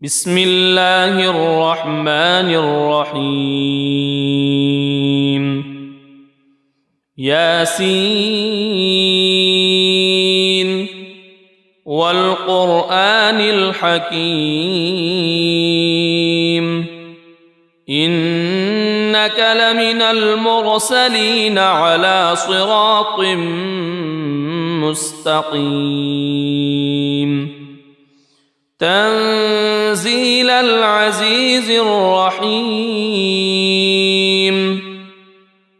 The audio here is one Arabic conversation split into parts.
بسم الله الرحمن الرحيم ياسين والقرآن الحكيم إنك لمن المرسلين على صراط مستقيم تنزيل العزيز الرحيم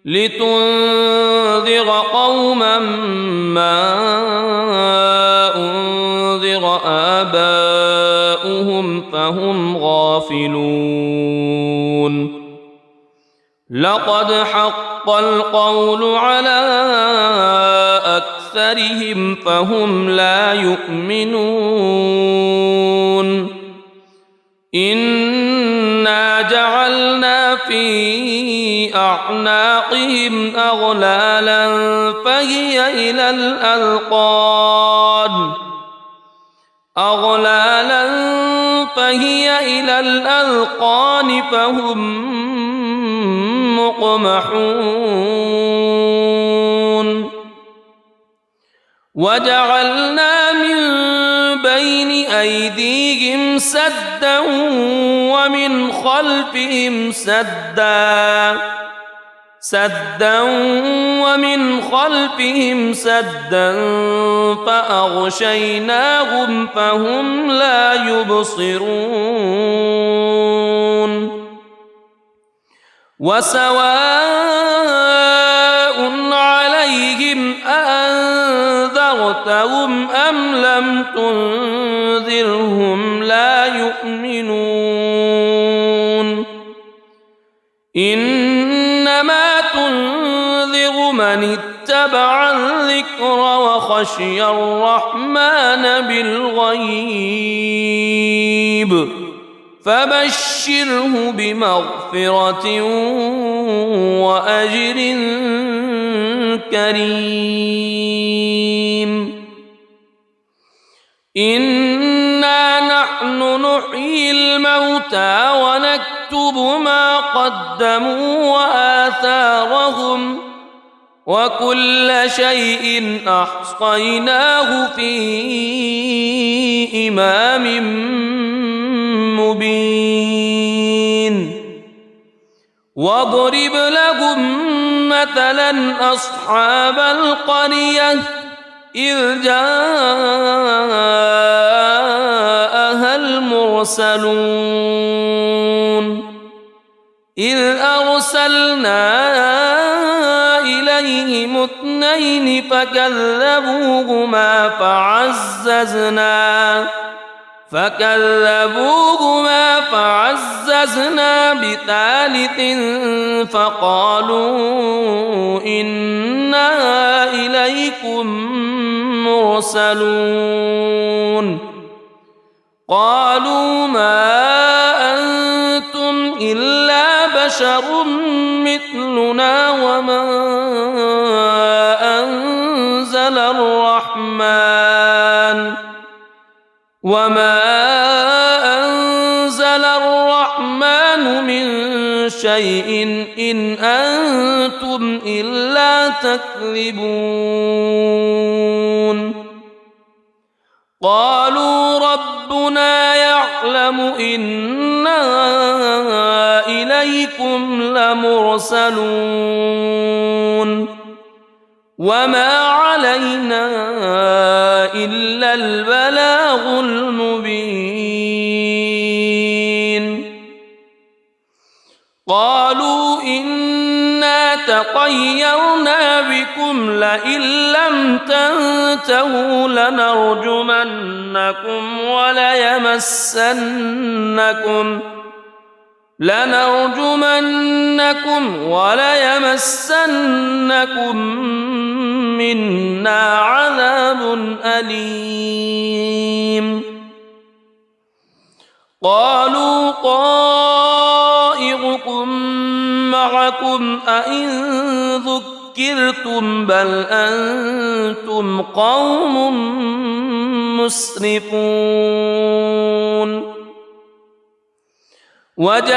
لتنذر قوما ما أنذر آباؤهم فهم غافلون لقد حق القول على أكثرهم فهم لا يؤمنون إنا جعلنا في أعناقهم أغلالا فهي إلى الأذقان فهم مقمحون وجعلنا من بين أيديهم سدا ومن خلفهم سدا فأغشيناهم فهم لا يبصرون وسواء عليهم أأنذرتهم أم لم تنذرهم لا يؤمنون إنما تنذر من اتبع الذكر وخشي الرحمن بالغيب فبشره بمغفرة وأجر كريم إنا نحن نحيي الموتى ونكتب ما قدموا وآثارهم وكل شيء أحصيناه في إمام مبين واضرب لهم مثلا أصحاب القرية إذ جاءها المرسلون إذ أرسلنا إليهم اثنين فكذبوهما فعززنا بثالث فقالوا إنا إليكم مرسلون قالوا ما أنتم إلا بشر مثلنا وما أنزل الرحمن من شيء إن أنتم إلا تكذبون قالوا ربنا يعلم إنا إليكم لمرسلون وما علينا إلا البلاغ المبين قالوا إنا تطيرنا بكم لئن لم تنتهوا لنرجمنكم وليمسنكم منا عذاب أليم قالوا طائركم معكم أئن ذكرتم بل أنتم قوم مسرفون وجاء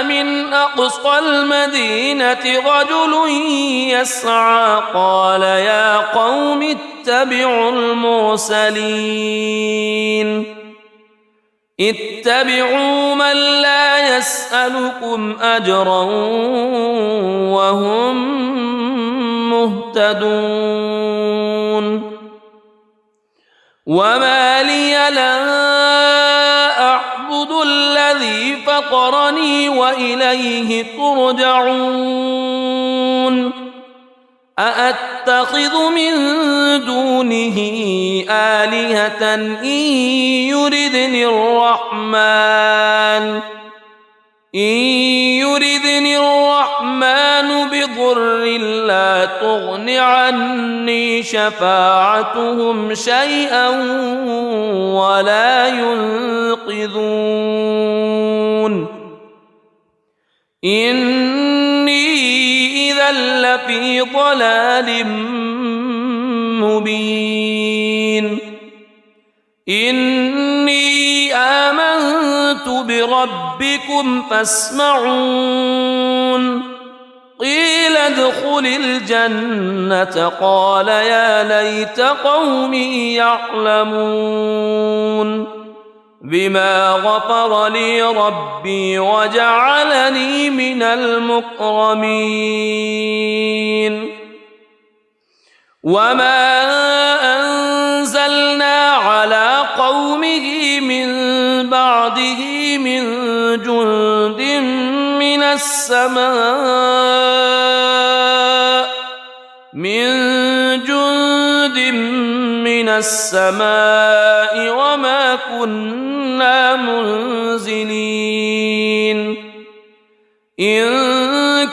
من أقصى المدينة رجل يسعى قال يا قوم اتبعوا المرسلين اتبعوا من لا يسألكم أجرا وهم مهتدون وما لي لا أعبد الذي فطرني وإليه ترجعون أأتخذ من دونه آلهة إن يردني الرحمن بضر لا تغن عني شفاعتهم شيئا ولا ينقذون إني إذا لفي ضلال مبين إني آمنت بربكم فاسمعون قيل ادخل الجنة قال يا ليت قومي يعلمون بما غفر لي ربي وجعلني من المكرمين وما أنزلنا على قومه من بعده من جند من السماء وما كنا منزلين إن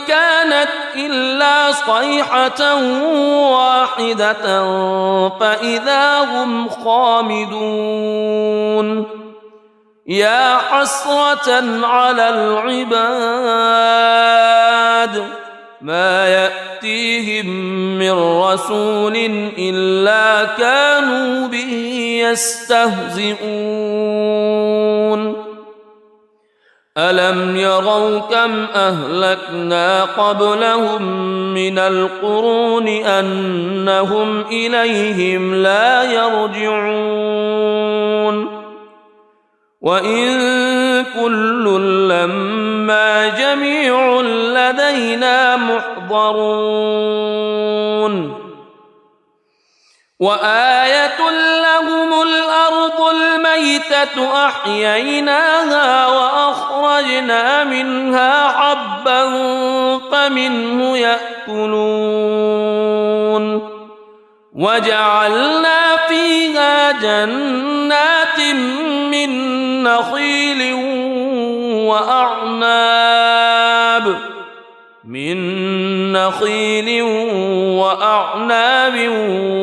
كانت إلا صيحة واحدة فإذا هم خامدون يا حسرة على العباد ما يأتيهم من رسول إلا كانوا به يستهزئون ألم يروا كم أهلكنا قبلهم من القرون أنهم إليهم لا يرجعون وإن كل لما جميع لدينا محضرون وآية لهم الأرض الميتة أحييناها وأخرجنا منها حبا فمنه يأكلون وجعلنا فيها جنات من نخيل وأعناب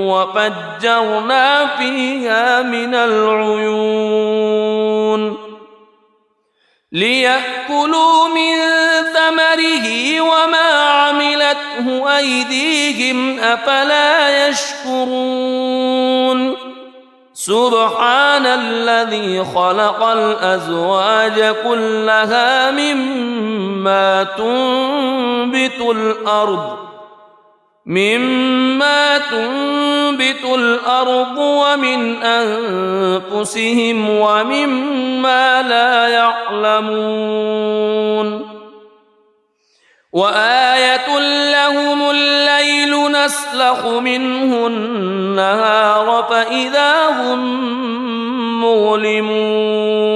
وفجرنا فيها من العيون ليأكلوا من ثمره وما عملته أيديهم أفلا يشكرون سبحان الذي خلق الأزواج كلها مما تنبت الأرض ومن أنفسهم ومما لا يعلمون وآية لهم الليل نسلخ منه النهار فإذا هم مظلمون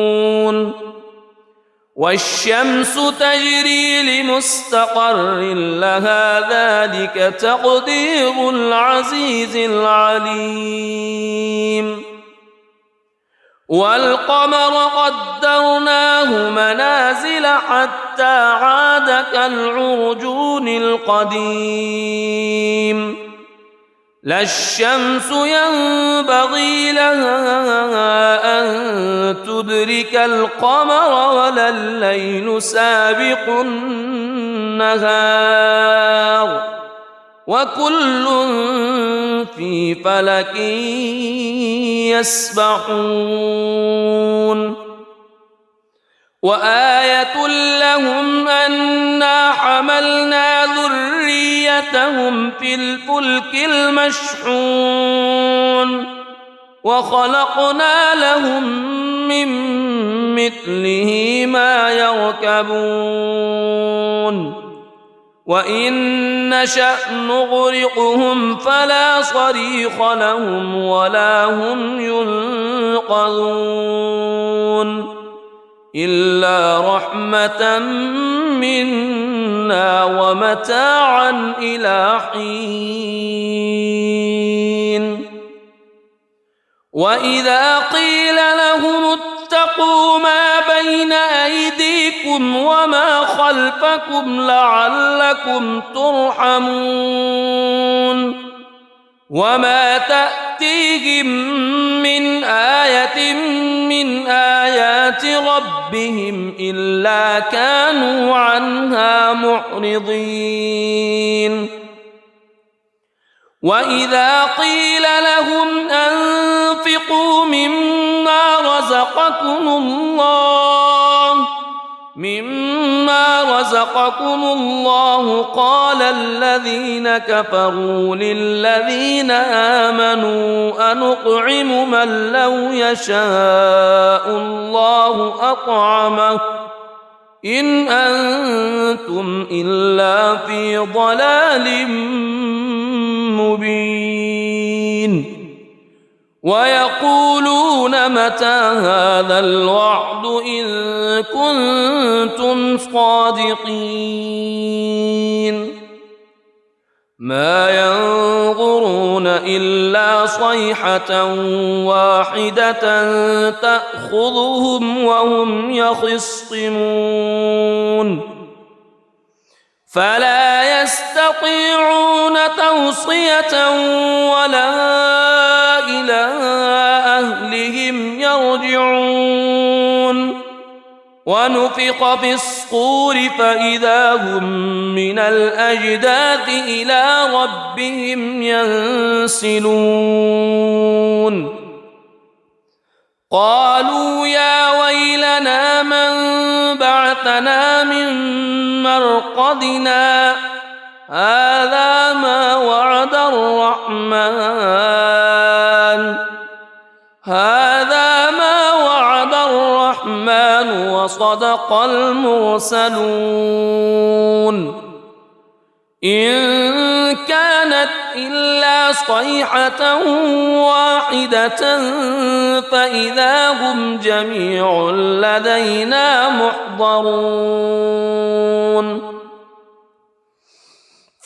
والشمس تجري لمستقر لها ذلك تقدير العزيز العليم والقمر قدرناه منازل حتى عاد كالعرجون القديم لا الشمس ينبغي لها أن تدرك القمر ولا الليل سابق النهار وكل في فلك يسبحون وآية لهم أنا حملنا ذريتهم في الفلك المشحون وخلقنا لهم من مثله ما يركبون وإن نشأ نغرقهم فلا صريخ لهم ولا هم ينقذون إلا رحمة منا ومتاعا إلى حين وإذا قيل لهم اتقوا ما بين أيديكم وما خلفكم لعلكم ترحمون وما تأتيهم من آية من آيات ربهم إلا كانوا عنها معرضين وإذا قيل لهم أنفقوا مما رزقكم الله قال الذين كفروا للذين آمنوا أنطعم من لو يشاء الله أطعمه إن أنتم إلا في ضلال مبين ويقولون متى هذا الوعد إن كنتم صادقين ما ينظرون إلا صيحة واحدة تأخذهم وهم يخصمون فلا يستطيعون توصية ولا إلى أهلهم يرجعون ونفخ في الصور فإذا هم من الأجداث إلى ربهم ينسلون قالوا يا ويلنا من بعثنا من مرقدنا هذا ما وعد الرحمن وصدق المرسلون إن كانت إلا صيحة واحدة فإذا هم جميع لدينا محضرون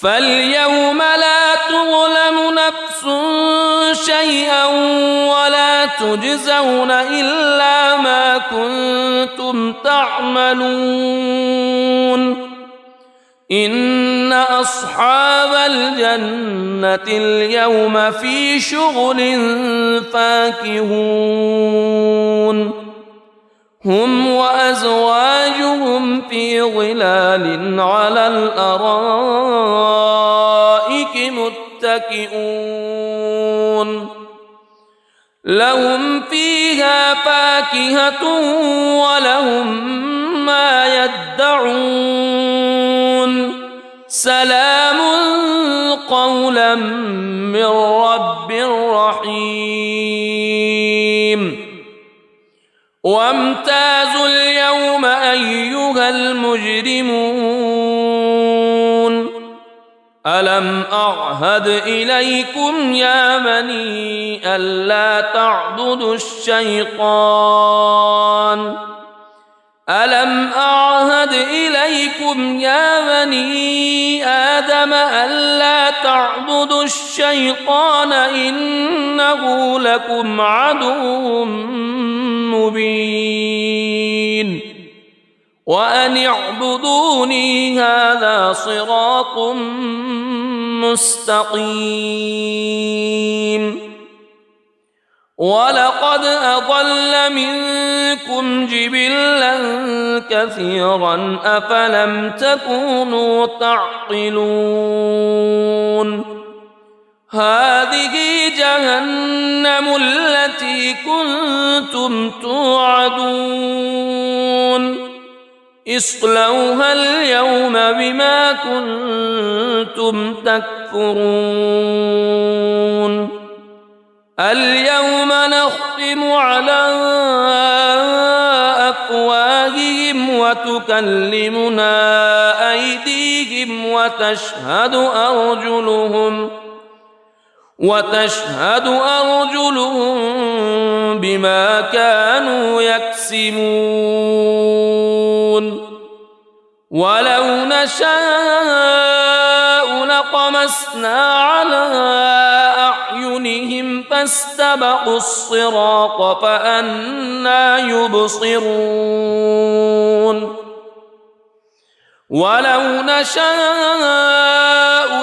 فاليوم لا تظلم نفس شيئا ولا تجزون إلا ما كنتم تعملون إن أصحاب الجنة اليوم في شغل فاكهون هم وأزواجهم في ظلال على الأرائك متكئون لهم فيها فاكهة ولهم ما يدعون سلام قولا من رب رحيم وامتازوا اليوم أيها المجرمون ألم أعهد إليكم يا بني ألا تعبدوا الشيطان ألم أعهد إليكم يا بني آدم ألا تعبدوا الشيطان إنه لكم عدو مبين وأن اعبدوني هذا صراط مستقيم ولقد أضل منكم جبلا كثيرا أفلم تكونوا تعقلون هذه جهنم التي كنتم توعدون اصلوها اليوم بما كنتم تكفرون اليوم نختم على أفواههم وتكلمنا أيديهم وتشهد أرجلهم بما كانوا يكسبون ولو نشاء لطمسنا على أعينهم فاستبقوا الصراط فأنى يبصرون ولو نشاء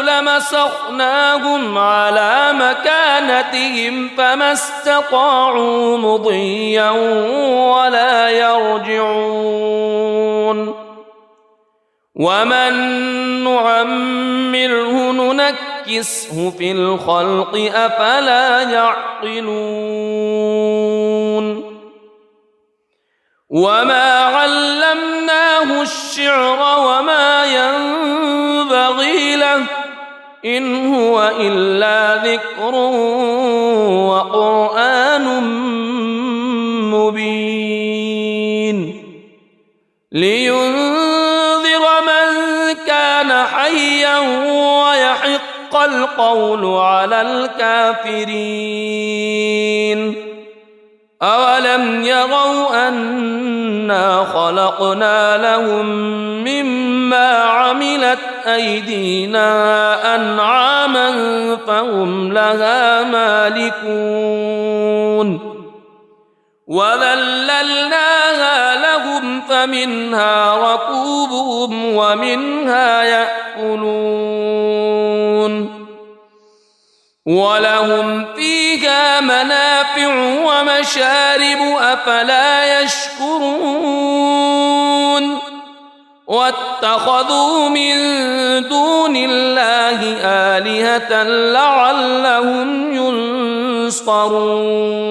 لمسخناهم على مكانتهم فما استطاعوا مضيا ولا يرجعون ومن نعمره ننكسه في الخلق أفلا يعقلون وما علمناه الشعر وما ينبغي له إن هو إلا ذكر وقرآن مبين لينذر من كان حيا ويحق القول على الكافرين أولم يروا أنا خلقنا لهم مما عملت أيدينا أنعاما فهم لها مالكون وذللناها لهم فمنها ركوبهم ومنها يأكلون ولهم فيها منافع ومشارب أفلا يشكرون واتخذوا من دون الله آلهة لعلهم ينصرون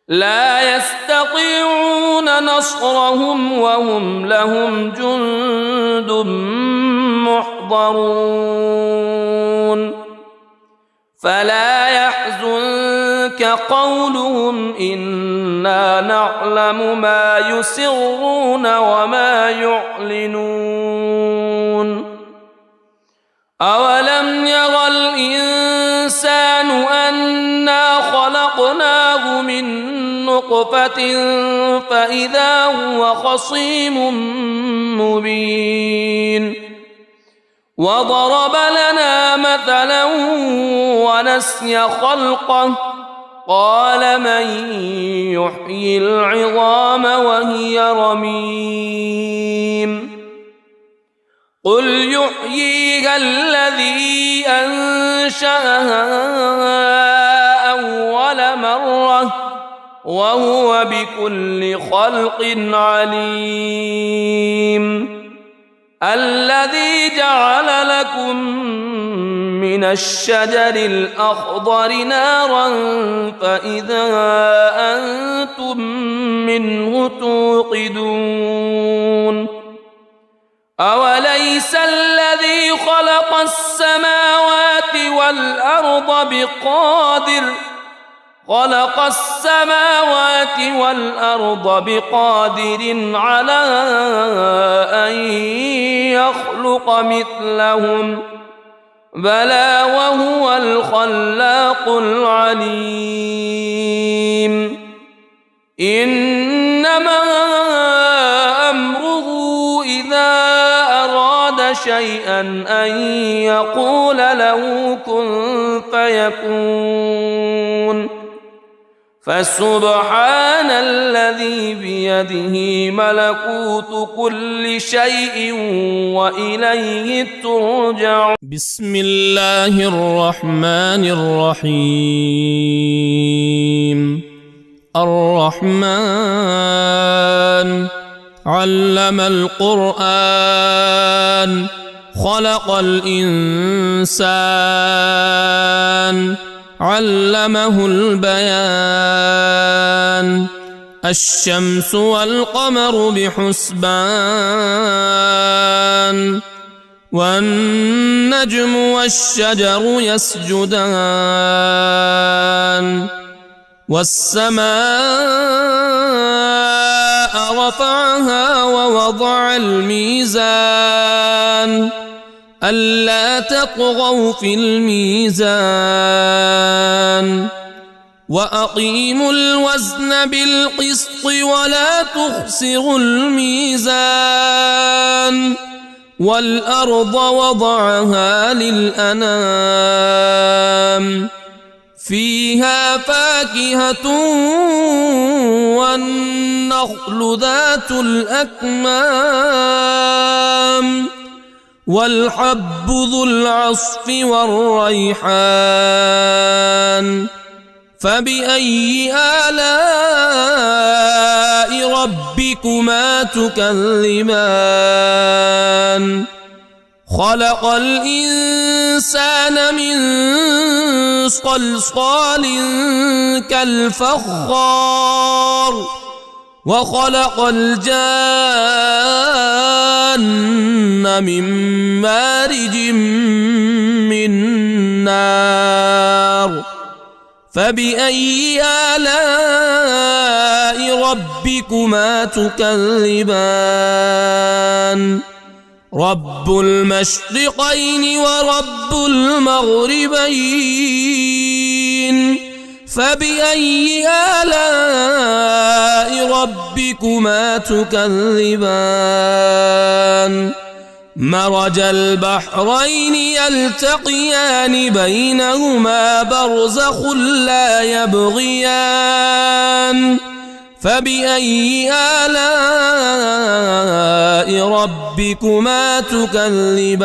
لا يستطيعون نصرهم وهم لهم جند محضرون فلا يحزنك قولهم إنا نعلم ما يسرون وما يعلنون أولم ير الإنسان أنا خلقناه من نطفة فإذا هو خصيم مبين وضرب لنا مثلا ونسي خلقه قال من يحيي العظام وهي رميم قل يحييها الذي أنشأها أول مرة وهو بكل خلق عليم الذي جعل لكم من الشجر الأخضر نارا فإذا أنتم منه توقدون أوليس الذي خلق السماوات والأرض بقادر على أن يخلق مثلهم بلى وهو الخلاق العليم إنما أمره إذا أراد شيئا أن يقول له كن فيكون فسبحان الذي بيده ملكوت كل شيء وإليه ترجع. بسم الله الرحمن الرحيم. الرحمن علم القرآن خلق الإنسان علمه البيان الشمس والقمر بحسبان والنجم والشجر يسجدان والسماء رفعها ووضع الميزان ألا تطغوا في الميزان وأقيموا الوزن بالقسط ولا تخسروا الميزان والأرض وضعها للأنام فيها فاكهة والنخل ذات الأكمام والحب ذو العصف والريحان فبأي آلاء ربكما تكذبان خلق الإنسان من صلصال كالفخار وخلق الجان من مارج من نار فبأي آلاء ربكما تكذبان رب المشرقين ورب المغربين فبأي آلاء ربكما تكذبان مرج البحرين يلتقيان بينهما برزخ لا يبغيان فبأي آلاء ربكما تكذبان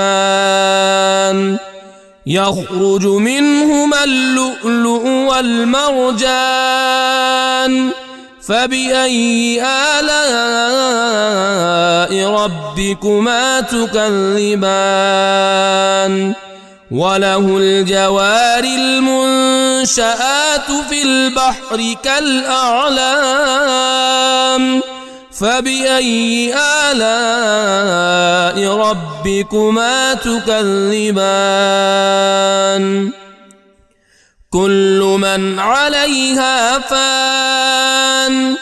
يخرج منهما اللؤلؤ والمرجان فبأي آلاء ربكما تكذبان وله الجوار المنشآت في البحر كالأعلام فبأي آلاء ربكما تكذبان كل من عليها فان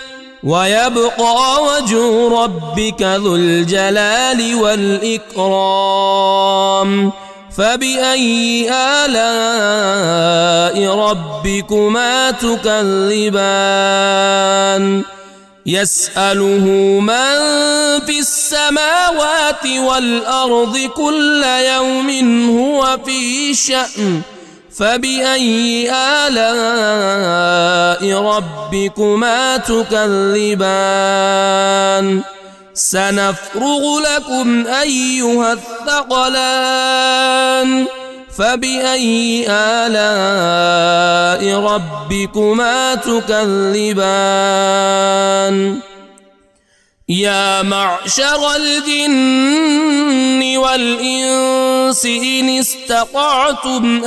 ويبقى وجه ربك ذو الجلال والإكرام فبأي آلاء ربكما تكذبان يسأله من في السماوات والأرض كل يوم هو في شأن فبأي آلاء ربكما تكذبان سنفرغ لكم أيها الثقلان فبأي آلاء ربكما تكذبان يا معشر الجن والإنس إن استطعتم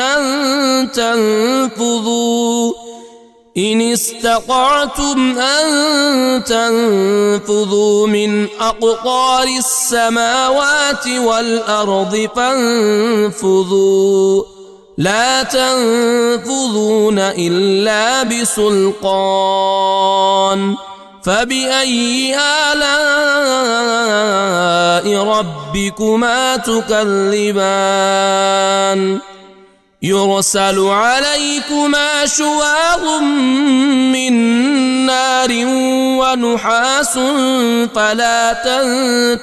أن تنفذوا من أقطار السماوات والأرض فانفذوا لا تنفذون إلا بسلطان فبأي آلاء ربكما تكذبان يرسل عليكما شواظ من نار ونحاس فلا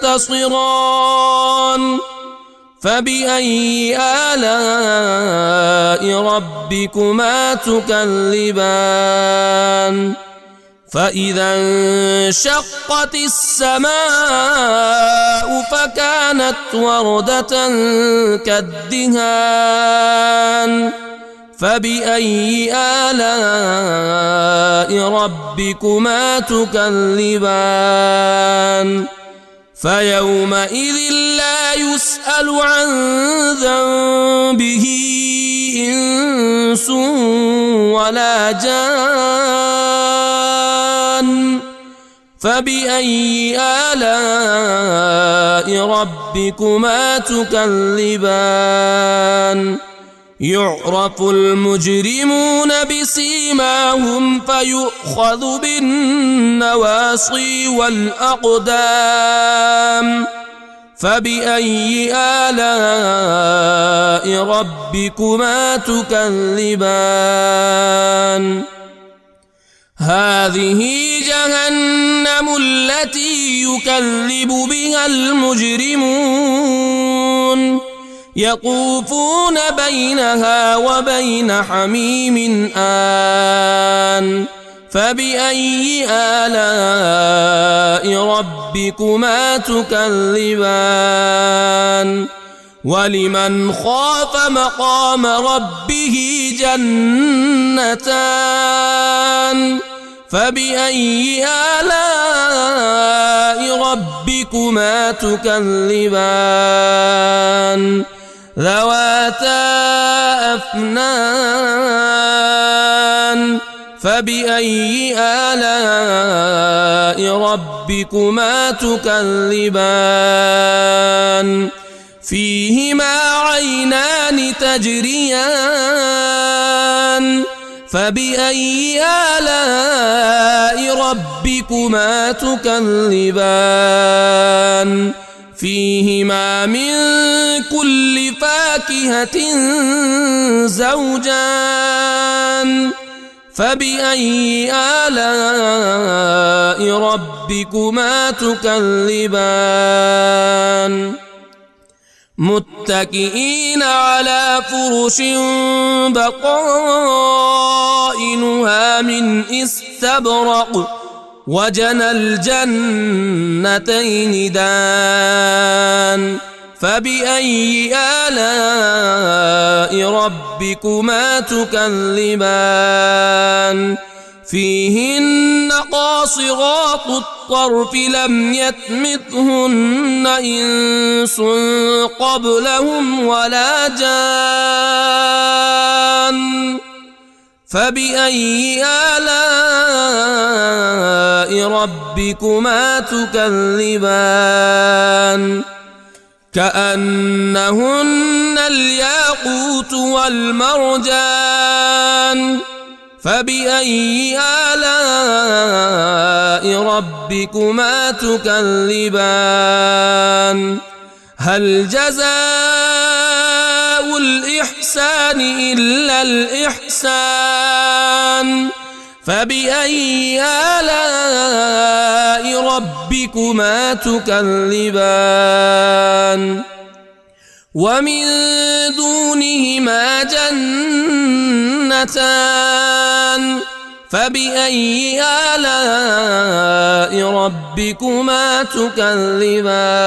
تنتصران فبأي آلاء ربكما تكذبان فإذا انشقت السماء فكانت وردة كالدهان فبأي آلاء ربكما تكذبان فيومئذ لا يسأل عن ذنبه إنس ولا جان فبأي آلاء ربكما تكذبان يعرف المجرمون بسيماهم فيؤخذ بالنواصي والأقدام فبأي آلاء ربكما تكذبان هذه جهنم التي يكذب بها المجرمون يطوفون بينها وبين حميم آن فبأي آلاء ربكما تكذبان ولمن خاف مقام ربه جنتان فبأي آلاء ربكما تكذبان ذواتا أفنان فبأي آلاء ربكما تكذبان فيهما عينان تجريان فبأي آلاء ربكما تكذبان فيهما من كل فاكهة زوجان فبأي آلاء ربكما تكذبان متكئين على فرش بطائنها من استبرق وجنى الجنتين دان فبأي آلاء ربكما تكذبان فيهن قاصرات الطرف لم يطمثهن إنس قبلهم ولا جان فبأي آلاء ربكما تكذبان كأنهن الياقوت والمرجان فبأي آلاء ربكما تكذبان هل جزاء الإحسان إلا الإحسان فبأي آلاء ربكما تكذبان ومن دونهما جنتان فبأي آلاء ربكما تكذبان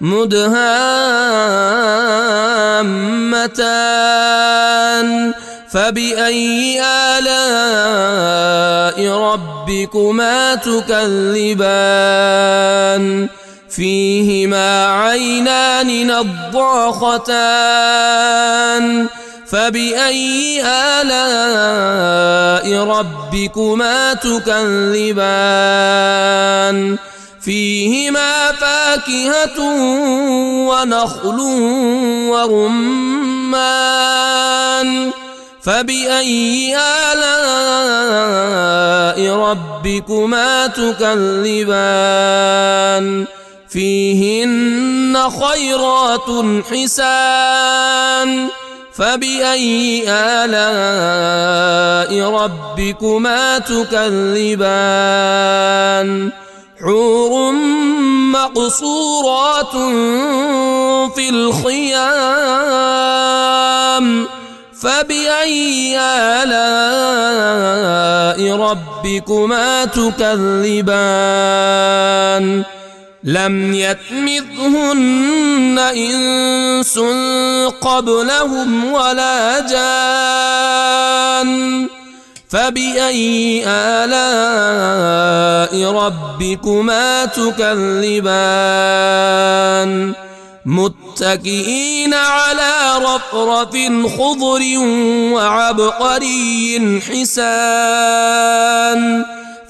مدهامتان فبأي آلاء ربكما تكذبان فيهما عينان نضاختان فبأي آلاء ربكما تكذبان فيهما فاكهة ونخل ورمان فبأي آلاء ربكما تكذبان فيهن خيرات حسان فبأي آلاء ربكما تكذبان حور مقصورات في الخيام فبأي آلاء ربكما تكذبان لم يطمثهن إنس قبلهم ولا جان فبأي آلاء ربكما تكذبان متكئين على رفرف خضر وعبقري حسان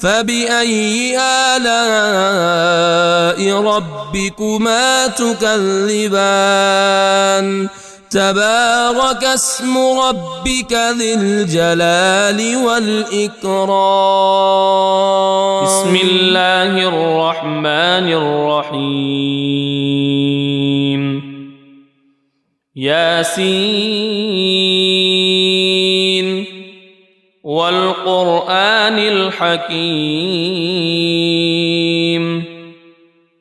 فبأي آلاء ربكما تكذبان تبارك اسم ربك ذي الجلال والإكرام بسم الله الرحمن الرحيم ياسين والقرآن الحكيم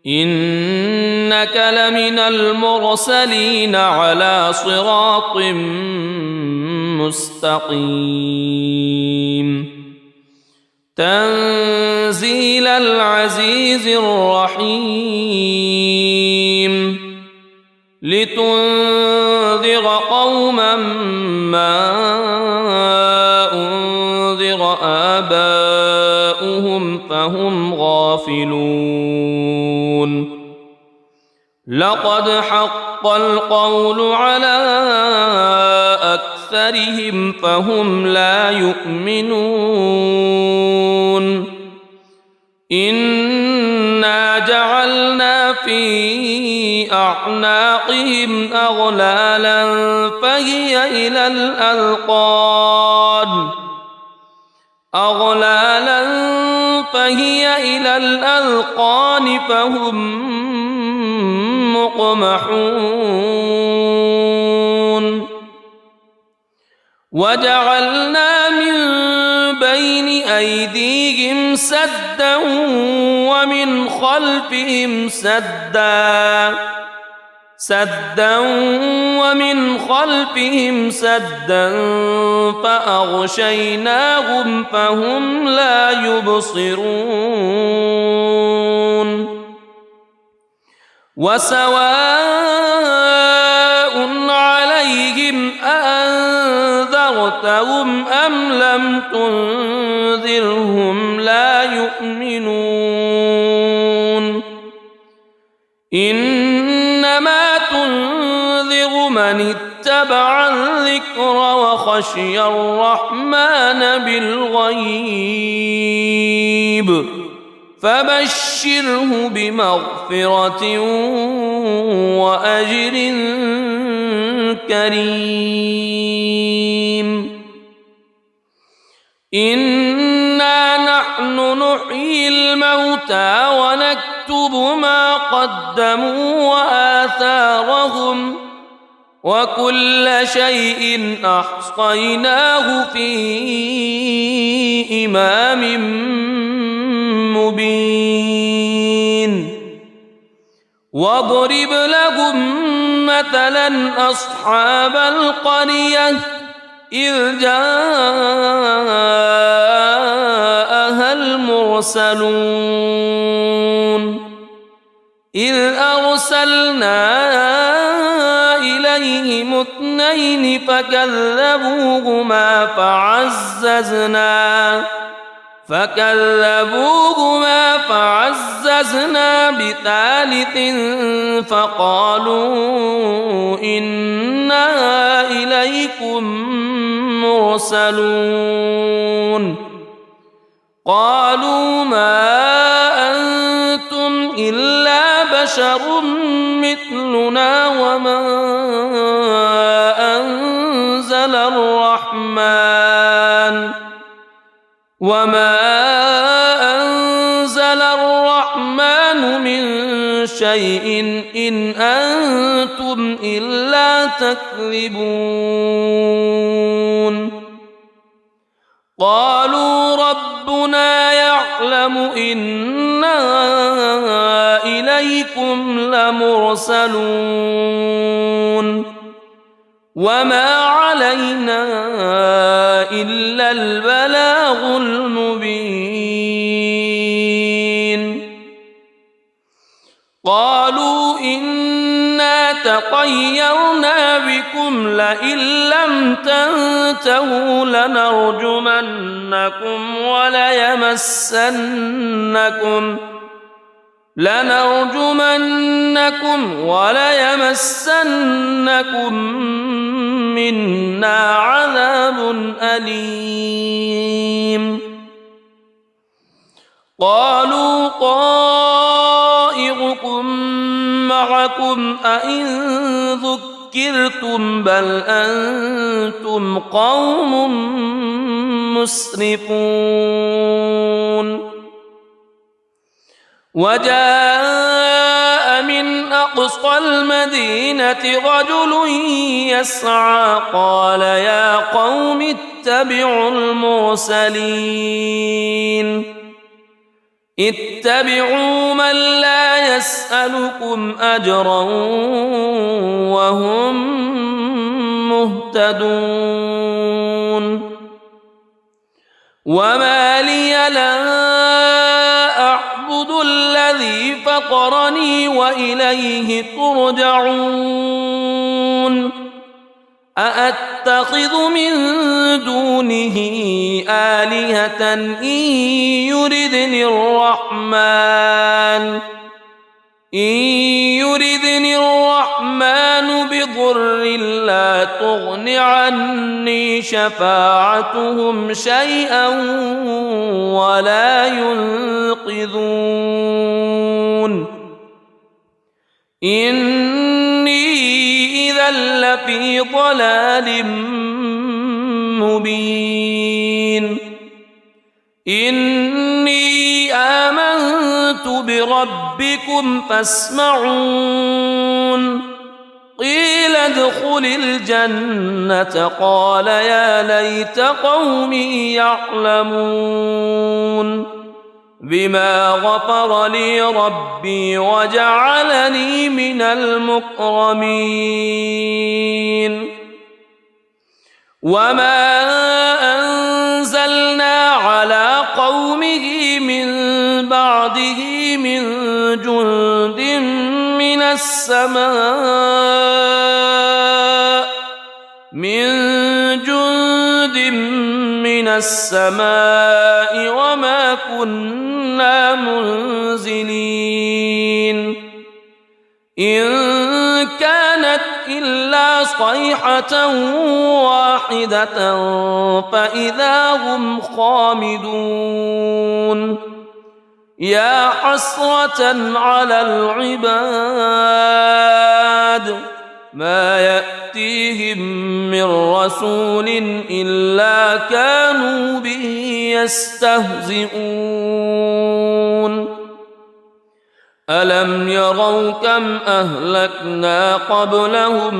إنك لمن المرسلين على صراط مستقيم تنزيل العزيز الرحيم لتنذر قوما ما أنذر آباؤهم فهم غافلون لقد حق القول على أكثرهم فهم لا يؤمنون إنا جعلنا في أعناقهم أغلالا فهي إلى الأذقان فهم مقمحون وجعلنا من بين أيديهم سدا ومن خلفهم سدا فأغشيناهم فهم لا يبصرون وسواء عليهم أأنذرتهم أم لم تنذرهم لا يؤمنون إنما تنذر من اتبع الذكر وخشي الرحمن بالغيب فبشره بمغفرة وأجر كريم إنا نحن نحيي الموتى ونكتب ما قدموا وآثارهم وكل شيء أحصيناه في إمام مبين واضرب لهم مثلا أصحاب القرية إذ جاءها المرسلون إذ أرسلنا إليهم اثنين فكذبوهما فعززنا بثالث فقالوا إنا إليكم مرسلون قالوا ما أنتم إلا بشر مثلنا وما أنزل الرحمن من شيء إن أنتم إلا تكذبون قالوا ربنا يعلم إنا إليكم لمرسلون وما علينا إلا البلاغ المبين قالوا إنا تطيرنا بكم لئن لم تنتهوا لنرجمنكم وليمسنكم منا عذاب أليم قالوا طائركم معكم أئن ذكرتم بل أنتم قوم مسرفون وجاء من أقصى المدينة رجل يسعى قال يا قوم اتبعوا المرسلين اتبعوا من لا يسألكم أجرا وهم مهتدون وما لي لا أعبد الذي فطرني وإليه ترجعون أأتخذ من دونه آلهة إن يردني الرحمن بضر لا تغن عني شفاعتهم شيئا ولا ينقذون إني إذا لفي ضلال مبين إني آمنت بربكم فاسمعون قيل ادخل الجنة قال يا ليت قومي يعلمون بما غفر لي ربي وجعلني من المكرمين وما أنزلنا على قومه من بعده من جند من السماء وما كنا منزلين إن كانت إلا صيحة واحدة فإذا هم خامدون يا حسرة على العباد ما يأتيهم من رسول إلا كانوا به يستهزئون ألم يروا كم أهلكنا قبلهم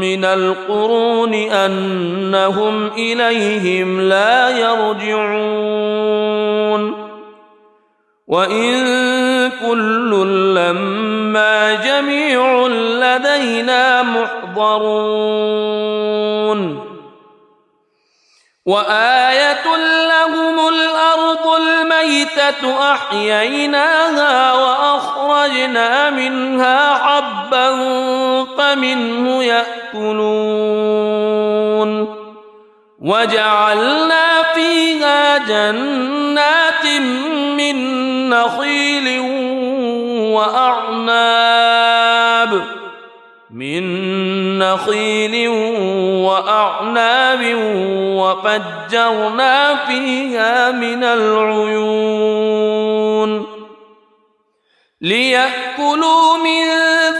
من القرون أنهم إليهم لا يرجعون وإن كل لما جميع لدينا محضرون وآية لهم الأرض الميتة أحييناها وأخرجنا منها حبا فمنه يأكلون وجعلنا فيها جنات من نخيل وأعناب وفجرنا فيها من العيون ليأكلوا من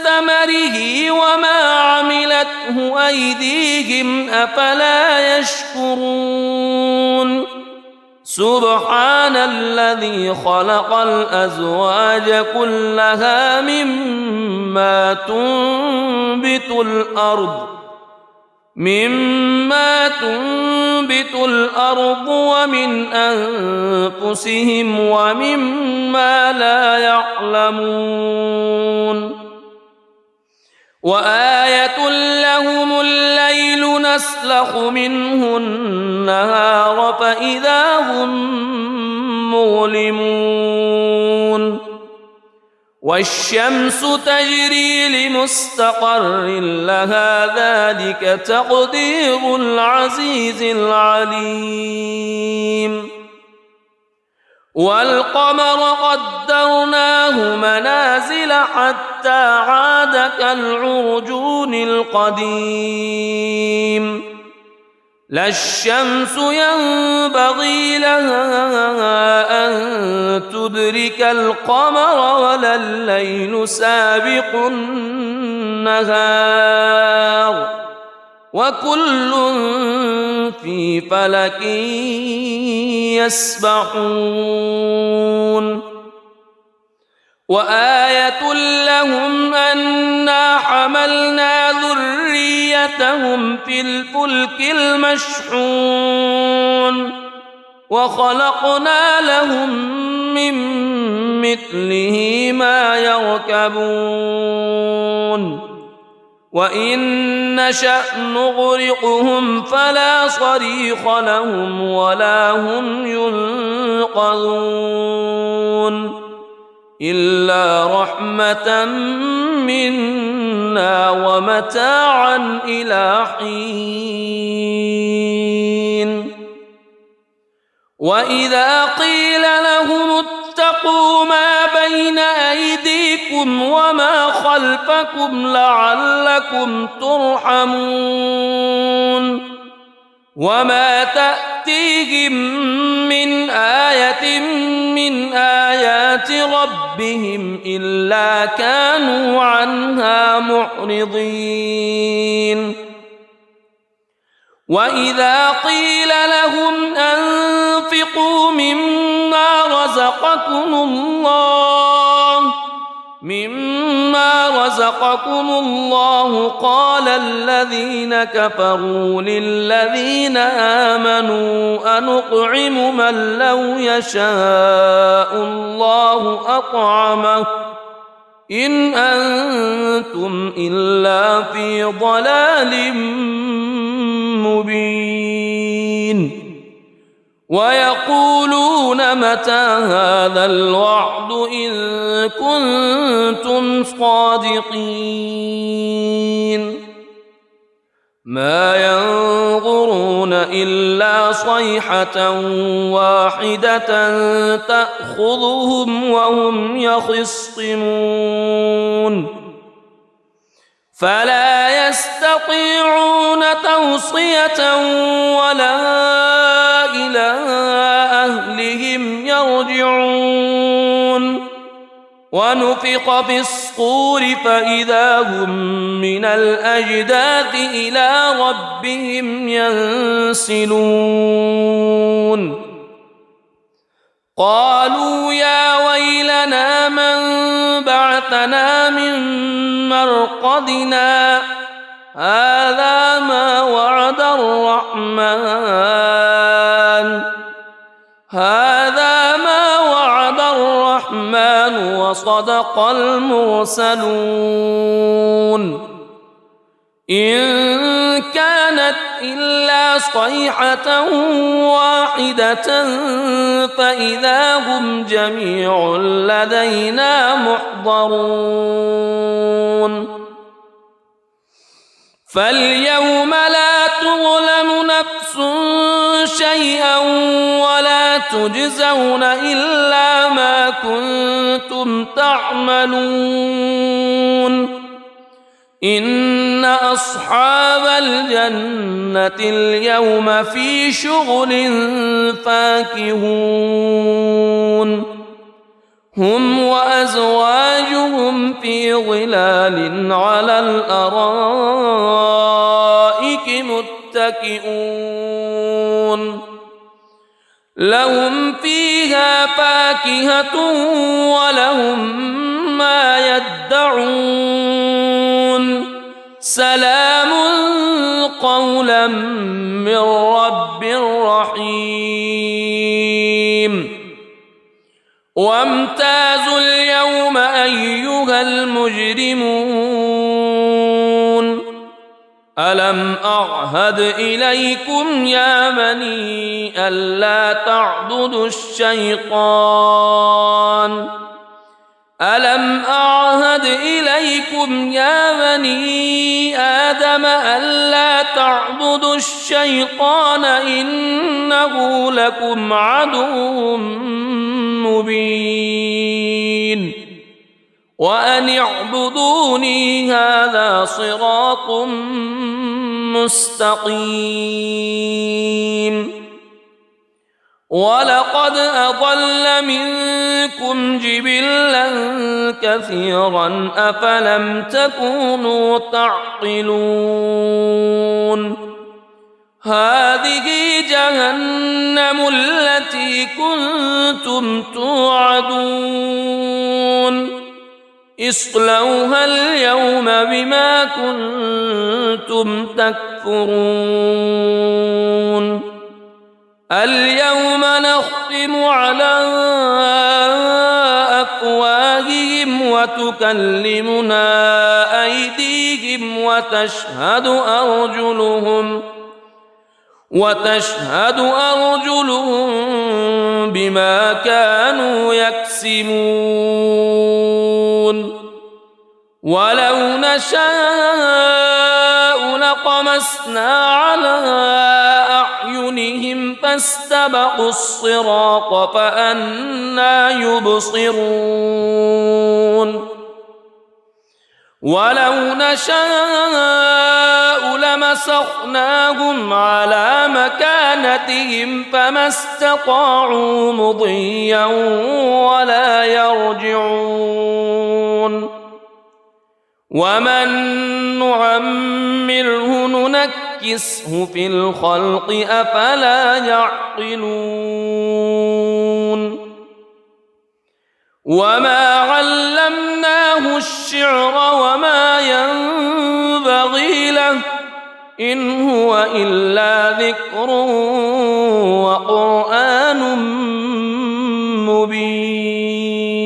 ثمره وما عملته أيديهم أفلا يشكرون سبحان الذي خلق الأزواج كلها مما تنبت الأرض ومن أنفسهم ومما لا يعلمون وآية لهم الليل نسلخ منه النهار فإذا هم مظلمون والشمس تجري لمستقر لها ذلك تقدير العزيز العليم والقمر قدرناه منازل حتى عاد كالعرجون القديم لا الشمس ينبغي لها أن تدرك القمر ولا الليل سابق النهار وكل في فلك يسبحون وآية لهم أنا حملنا ذريتهم في الفلك المشحون وخلقنا لهم من مثله ما يركبون وإن نشأ نغرقهم فلا صريخ لهم ولا هم ينقذون إلا رحمة منا ومتاعا إلى حين وإذا قيل لهم اتقوا ما بين أيديكم وما خلفكم لعلكم ترحمون وما تأتيهم من آية من آيات ربهم إلا كانوا عنها معرضين وإذا قيل لهم أنفقوا مما رزقكم الله قال الذين كفروا للذين آمنوا أنطعم من لو يشاء الله أطعمه إن أنتم إلا في ضلال مبين ويقولون متى هذا الوعد إن كنتم صادقين ما ينظرون إلا صيحة واحدة تأخذهم وهم يخصمون فلا يستطيعون توصية ولا إلى أهلهم يرجعون ونفخ في الصور فإذا هم من الأجداث إلى ربهم ينسلون قالوا يا ويلنا من بعثنا من مرقدنا هذا ما وعد الرحمن وصدق المرسلون إن كانت إلا صيحة واحدة فإذا هم جميع لدينا محضرون فاليوم لا تظلم نفس شيئا ولا تجزون إلا ما كنتم تعملون إن أصحاب الجنة اليوم في شغل فاكهون هم وأزواجهم في ظلال على الأرائك متكئون لهم فيها فاكهة ولهم ما يدعون سلام قولا من رب رحيم وامتازوا اليوم أيها المجرمون ألم أعهد إليكم يا بني ألا تعبدوا الشيطان ألم أعهد إليكم يا بني آدم ألا تعبدوا الشيطان إنه لكم عدو مبين وأن اعبدوني هذا صراط مستقيم ولقد أضل منكم جبلا كثيرا أفلم تكونوا تعقلون هذه جهنم التي كنتم توعدون اصلوها اليوم بما كنتم تكفرون اليوم نختم على أفواههم وتكلمنا أيديهم وتشهد أرجلهم بما كانوا يكسبون ولو نشاء لطمسنا على أعينهم فاستبقوا الصراط فأنى يبصرون ولو نشاء لمسخناهم على مكانتهم فما استطاعوا مضيا ولا يرجعون ومن نعمره ننكسه في الخلق أفلا يعقلون وما علمناه الشعر وما ينبغي له إن هو إلا ذكر وقرآن مبين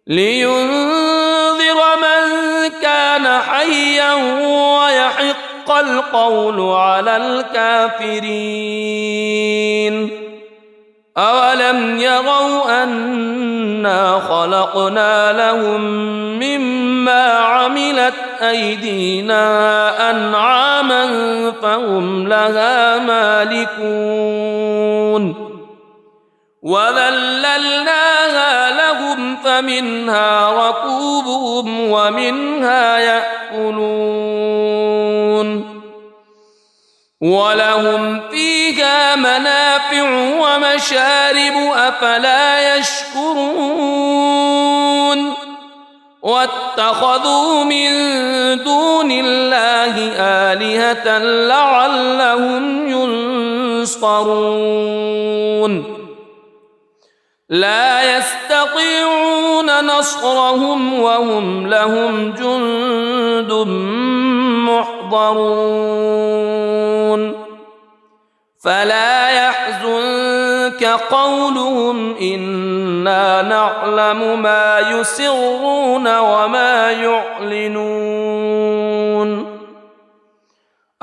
لينذر من كان حيا ويحق القول على الكافرين أولم يروا أنا خلقنا لهم مما عملت أيدينا أنعاما فهم لها مالكون وذللناها لهم فمنها ركوبهم ومنها يأكلون ولهم فيها منافع ومشارب أفلا يشكرون واتخذوا من دون الله آلهة لعلهم ينصرون لا يستطيعون نصرهم وهم لهم جند محضرون فلا يحزنك قولهم إنا نعلم ما يسرون وما يعلنون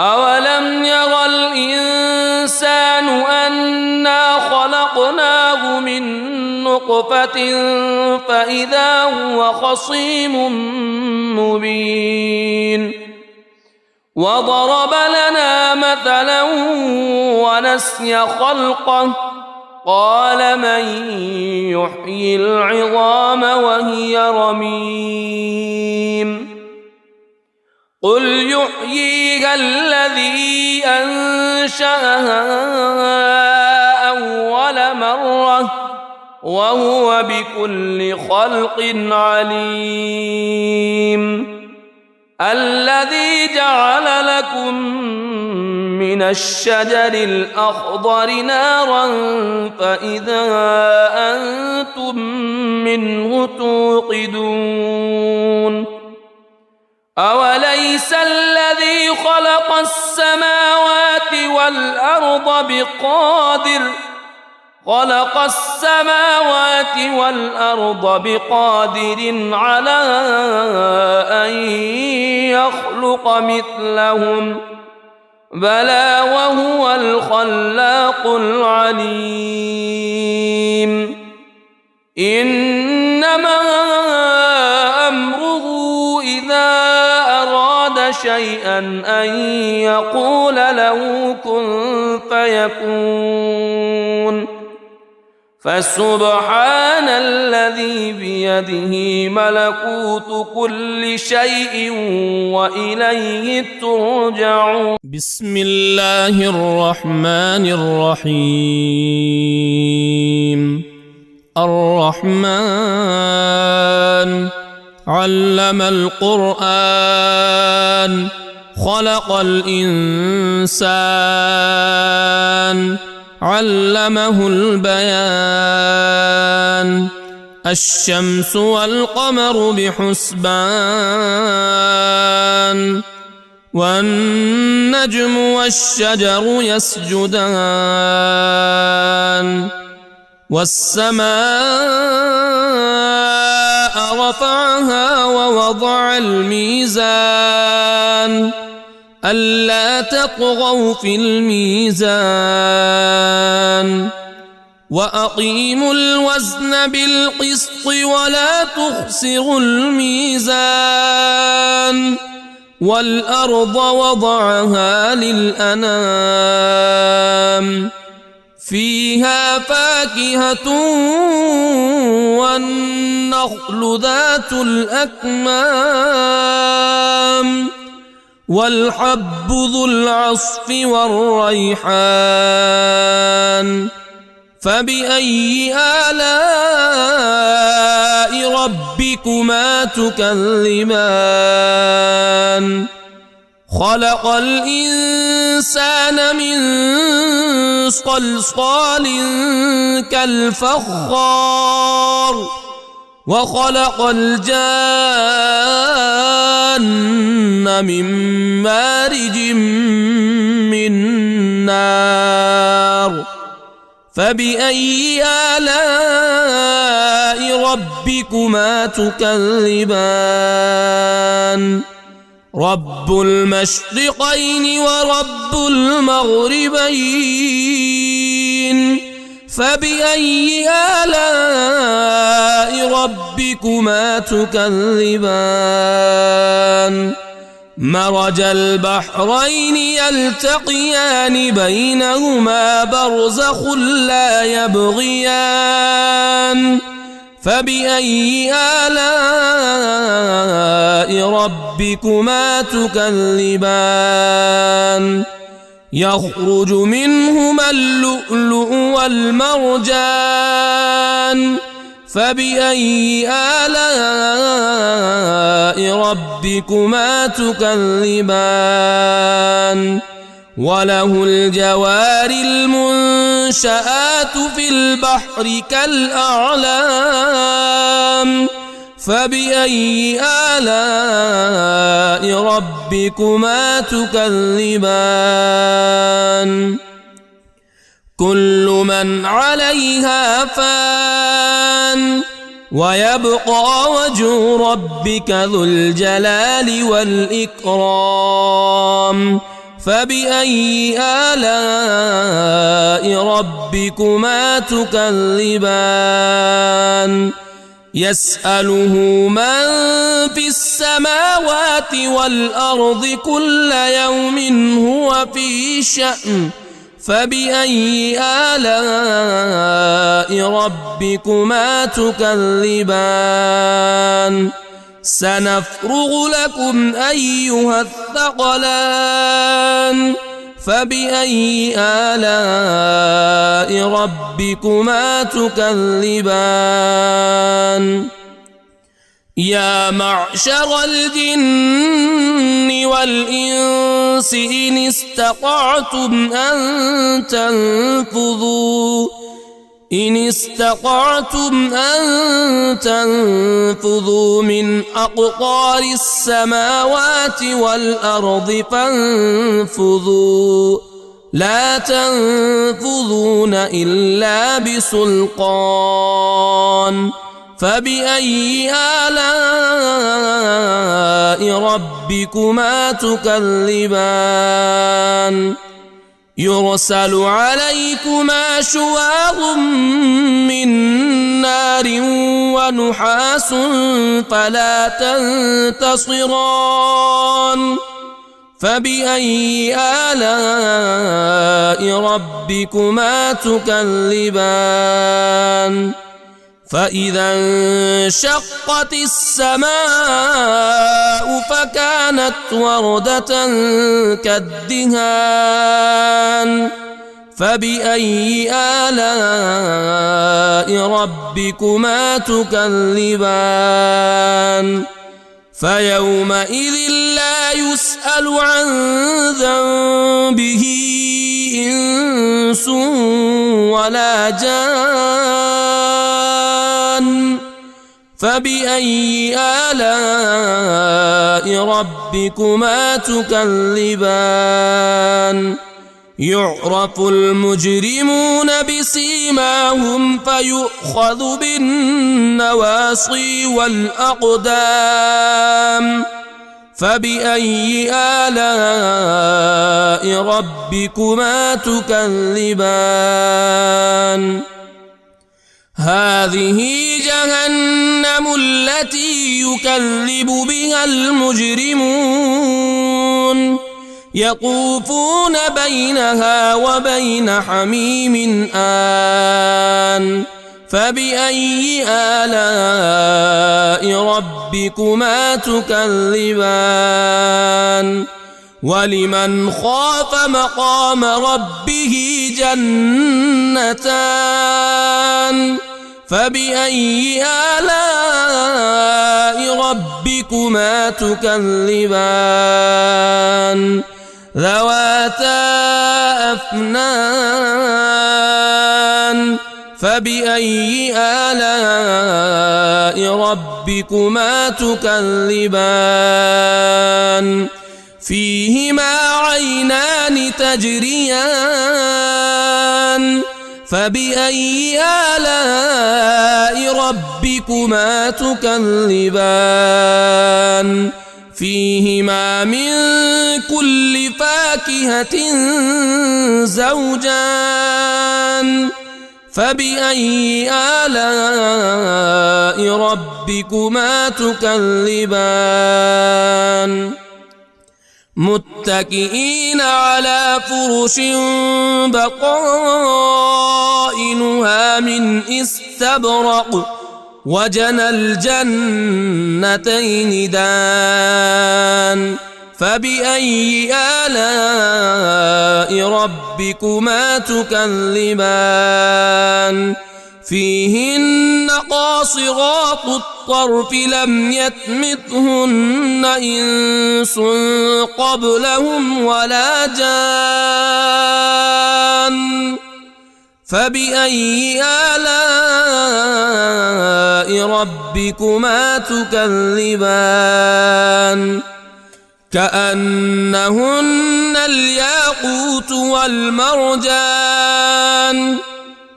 أولم ير الإنسان أنا خلقناه من نطفة فإذا هو خصيم مبين وضرب لنا مثلا ونسي خلقه قال من يحيي العظام وهي رميم قل يحييها الذي أنشأها أول مرة وهو بكل خلق عليم الذي جعل لكم من الشجر الأخضر نارا فإذا أنتم منه توقدون أوليس الذي خلق السماوات والأرض بقادر على أن يخلق مثلهم بلى وهو الخلاق العليم إنما أمره إذا أراد شيئا أن يقول له كن فيكون فسبحان الذي الذي بيده ملكوت كل شيء وإليه ترجعون. بسم الله الرحمن الرحيم. الرحمن علم القرآن خلق الإنسان علمه البيان. الشمس والقمر بحسبان والنجم والشجر يسجدان. والسماء رفعها ووضع الميزان ألا تطغوا في الميزان وأقيموا الوزن بالقسط ولا تخسروا الميزان. والأرض وضعها للأنام فيها فاكهة والنخل ذات الأكمام والحب ذو العصف والريحان. فبأي آلاء ربكما تكذبان؟ خلق الإنسان من صلصال كالفخار وخلق الجان من مارج من نار. فبأي آلاء ربكما تكذبان؟ رب المشرقين ورب المغربين. فبأي آلاء ربكما تكذبان؟ مرج البحرين يلتقيان بينهما برزخ لا يبغيان. فبأي آلاء ربكما تكذبان؟ يخرج منهما اللؤلؤ والمرجان. فبأي آلاء ربكما تكذبان؟ وله الجوار المنشآت في البحر كالأعلام. فبأي آلاء ربكما تكذبان؟ كل من عليها فان ويبقى وجه ربك ذو الجلال والإكرام. فبأي آلاء ربكما تكذبان؟ يسأله من في السماوات والأرض كل يوم هو في شأن. فبأي آلاء ربكما تكذبان؟ سنفرغ لكم أيها الثقلان. فبأي آلاء ربكما تكذبان؟ يا معشر الجن والإنس إن استطعتم أن تنفذوا من أقطار السماوات والأرض فانفذوا لا تنفذون إلا بسلطان. فبأي آلاء ربكما تكذبان؟ يرسل عليكما شواظ من نار ونحاس فلا تنتصران. فبأي آلاء ربكما تكذبان؟ فإذا انشقت السماء فكانت وردة كالدهان فبأي آلاء ربكما تكذبان فيومئذ لا يسأل عن ذنبه إنس ولا جان فبأي آلاء ربكما تكذبان يعرف المجرمون بسيماهم فيؤخذ بالنواصي والأقدام فبأي آلاء ربكما تكذبان هذه جهنم التي يكذب بها المجرمون يطوفون بينها وبين حميم آن فبأي آلاء ربكما تكذبان ولمن خاف مقام ربه جنتان فبأي آلاء ربكما تكذبان ذواتا أفنان فبأي آلاء ربكما تكذبان فيهما عينان تجريان فبأي آلاء ربكما تكذبان فيهما من كل فاكهة زوجان فبأي آلاء ربكما تكذبان متكئين على فرش بطائنها من استبرق وجنى الجنتين دان فبأي آلاء ربكما تكذبان فيهن قاصرات الطرف لم يطمثهن إنس قبلهم ولا جان فبأي آلاء ربكما تكذبان كأنهن الياقوت والمرجان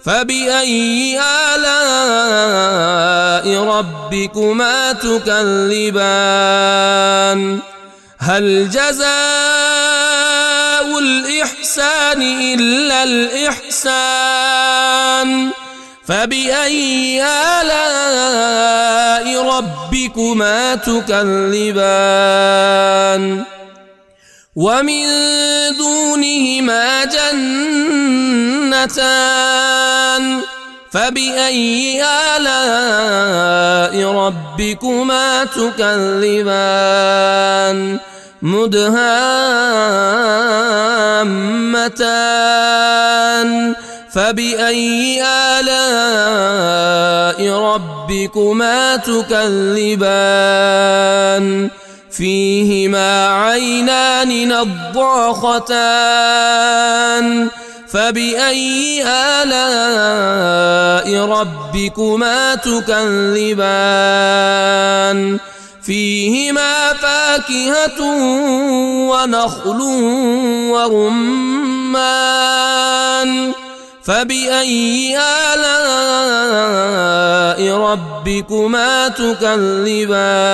فبأي آلاء ربكما تكذبان هل جزاء الإحسان إلا الإحسان فبأي آلاء ربكما تكذبان ومن دونهما جنتان فبأي آلاء ربكما تكذبان مدهامتان فبأي آلاء ربكما تكذبان فيهما عينان نضاختان فبأي آلاء ربكما تكذبان فيهما فاكهة ونخل ورمان فبأي آلاء ربكما تكذبان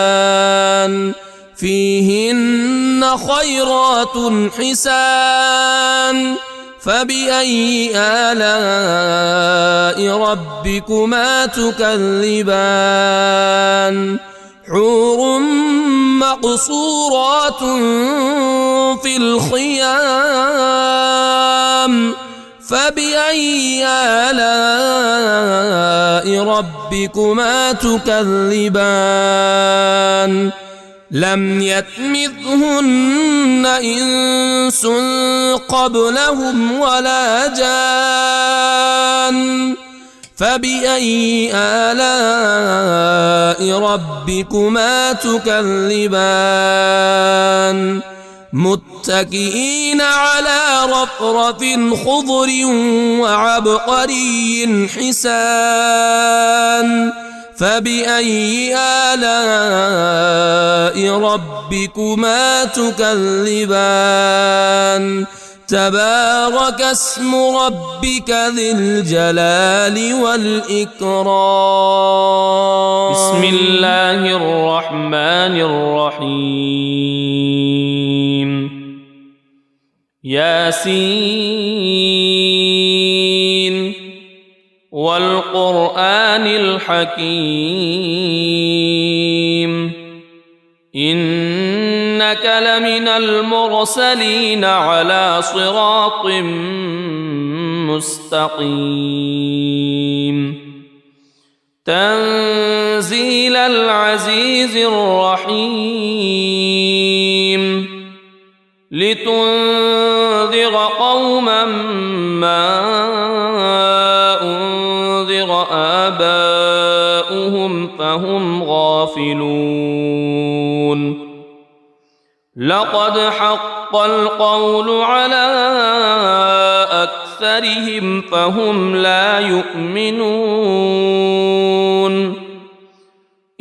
فيهن خيرات حسان فبأي آلاء ربكما تكذبان حور مقصورات في الخيام فبأي آلاء ربكما تكذبان لم يطمثهن إنس قبلهم ولا جان فبأي آلاء ربكما تكذبان متكئين على رفرف خضر وعبقري حسان فبأي آلاء ربكما تكذبان تبارك اسم ربك ذي الجلال والإكرام بسم الله الرحمن الرحيم ياسين والقرآن الحكيم إنك لمن المرسلين على صراط مستقيم تنزيل العزيز الرحيم لتنذر قوما ما أنذر آباؤهم فهم غافلون لقد حق القول على أكثرهم فهم لا يؤمنون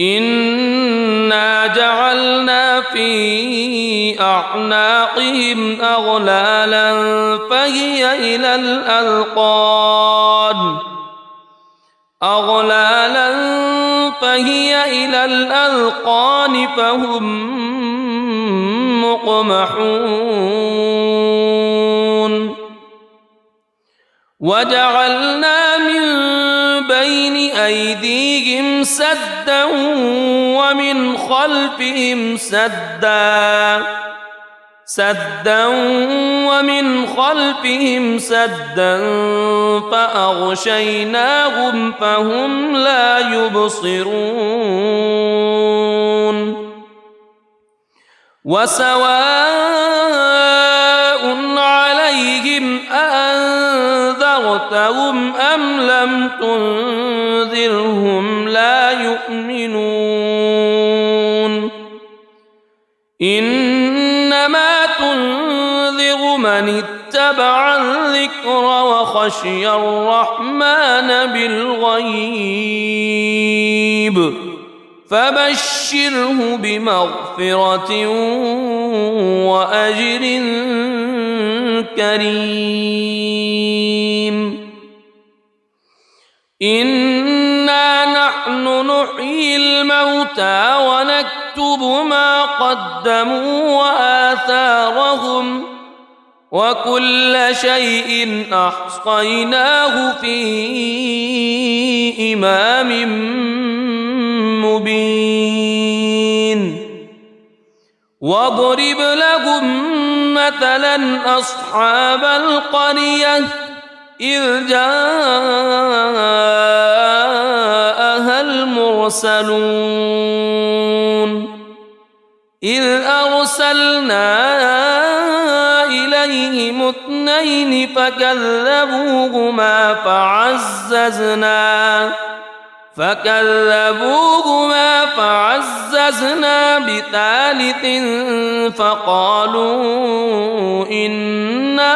إنا جعلنا في أعناقهم أغلالا فهي إلى الأذقان فهم مقمحون وجعلنا من بين أيديهم سدا ومن خلفهم سدا فأغشيناهم فهم لا يبصرون وسواء عليهم أأنذرتهم أم لم تنذرهم لا يؤمنون إنما تنذر من اتبع الذكر وخشي الرحمن بالغيب فبشره بمغفرة وأجر كريم إنا نحن نحيي الموتى ونكتب ما قدموا وآثارهم وكل شيء أحصيناه في إمام مبين واضرب لهم مثلا أصحاب القرية إذ جاءها المرسلون إذ أرسلنا إليهم اثنين فكذبوهما فعززنا بثالث فقالوا إنا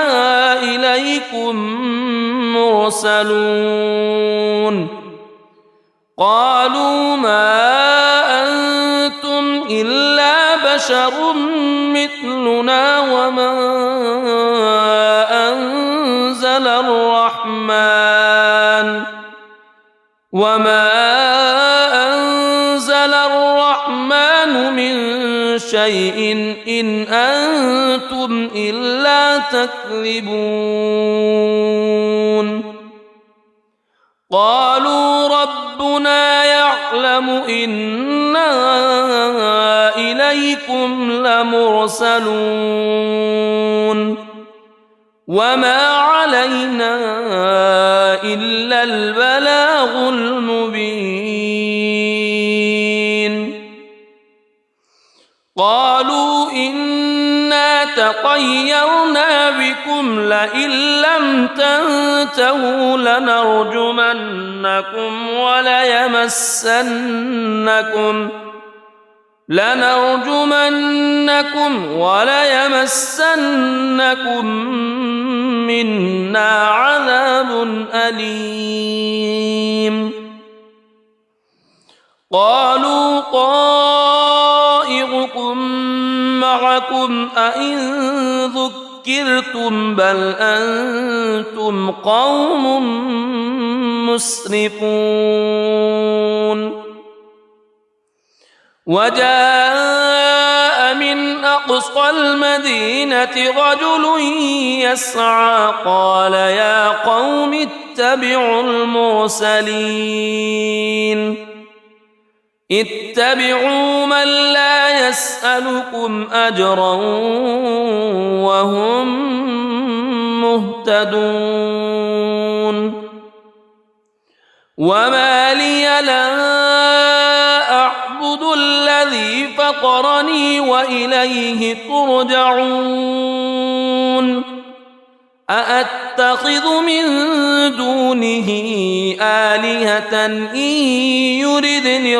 إليكم مرسلون قالوا ما أنتم إلا بشر مثلنا وما أنزل الرحمن من شيء إن أنتم إلا تكذبون قالوا ربنا يعلم إنا إليكم لمرسلون وما علينا إلا البلاغ المبين. قالوا إنا تطيرنا بكم لئن لم تنتهوا لنرجمنكم وليمسنكم منا عذاب أليم. قالوا طائركم معكم أئن ذكرتم بل أنتم قوم مسرفون. وجاء من أقصى المدينة رجل يسعى قال يا قوم اتبعوا المرسلين اتبعوا من لا يسألكم أجرا وهم مهتدون. وما لي لا أعبد الذي فطرني وإليه ترجعون. أأتخذ من دونه آلهة إن يردني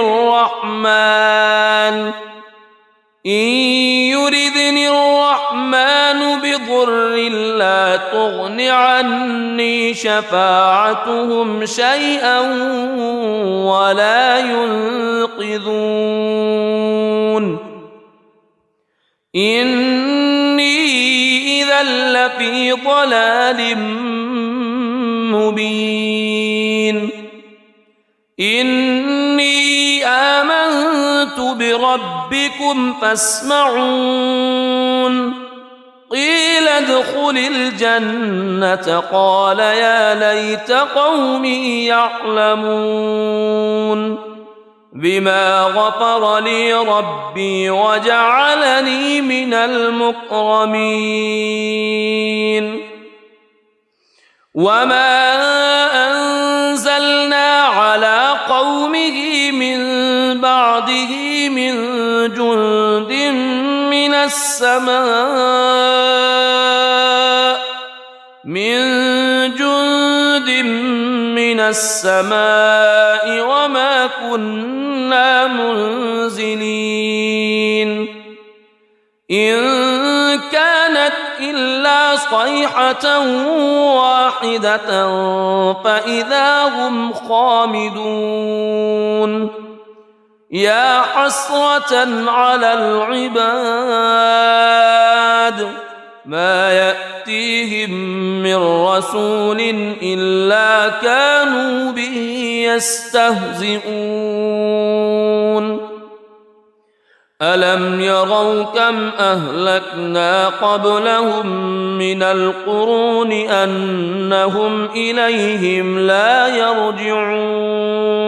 الرحمن بضر لا تغن عني شفاعتهم شيئا ولا ينقذون. إني إذا لفي ضلال مبين. إني آمنت بربكم فاسمعون. قيل ادخل الجنة قال يا ليت قومي يعلمون بما غفر لي ربي وجعلني من المكرمين. وما أنزلنا على قومه من بعده من جند من السماء وما كنا منزلين. إن كانت إلا صيحة واحدة فإذا هم خامدون. يا حسرة على العباد ما يأتيهم من رسول إلا كانوا به يستهزئون. ألم يروا كم أهلكنا قبلهم من القرون أنهم إليهم لا يرجعون.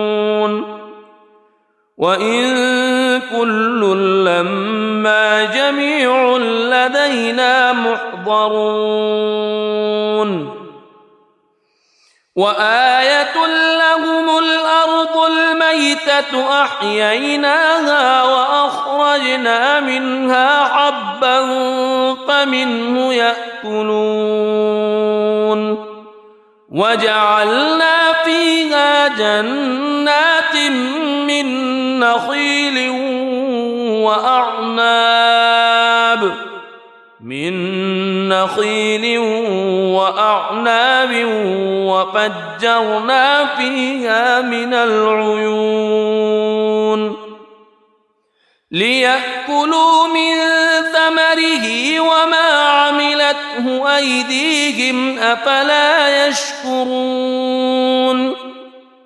وإن كل لما جميع لدينا محضرون. وآية لهم الأرض الميتة أحييناها وأخرجنا منها حبا فمنه يأكلون. وجعلنا فيها جنات من نخيل وأعناب وفجرنا فيها من العيون ليأكلوا من ثمره وما عملته أيديهم أفلا يشكرون.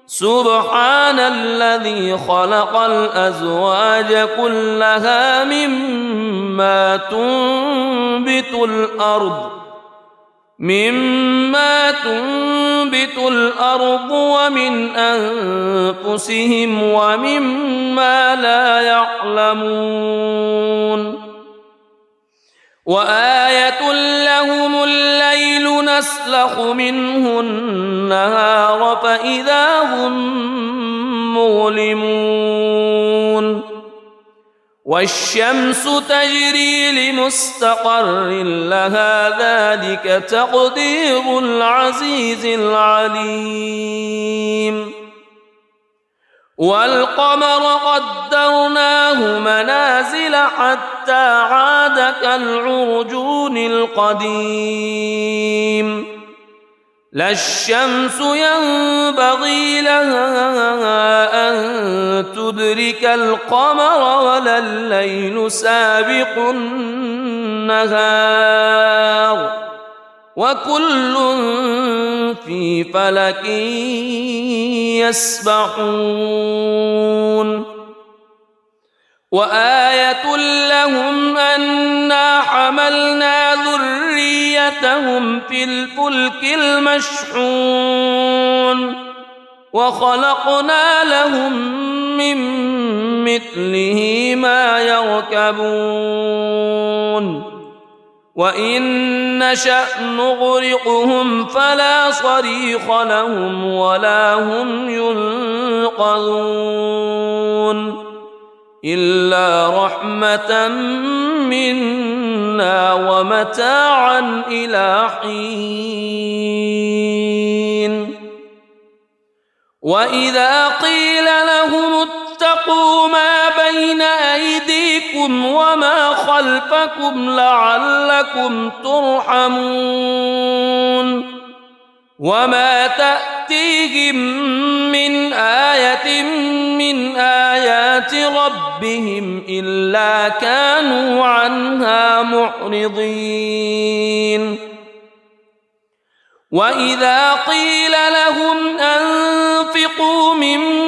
سبحان الذي خلق الأزواج كلها مما تنبت الأرض ومن أنفسهم ومما لا يعلمون. وآية لهم الليل يستسلخ منه النهار فإذا هم مظلمون والشمس تجري لمستقر لها ذلك تقدير العزيز العليم والقمر قدرناه منازل حتى عاد كالعرجون القديم لا الشمس ينبغي لها أن تدرك القمر ولا الليل سابق النهار وكل في فلك يسبحون وآية لهم أنا حملنا ذريتهم في الفلك المشحون وخلقنا لهم من مثله ما يركبون وإن نشأ نغرقهم فلا صريخ لهم ولا هم ينقذون إلا رحمة منا ومتاعا إلى حين وإذا قيل لهم اتقوا ما بين أيديكم وما خلفكم لعلكم ترحمون وما تأتيهم من آية من آيات ربهم إلا كانوا عنها معرضين وإذا قيل لهم أنفقوا مما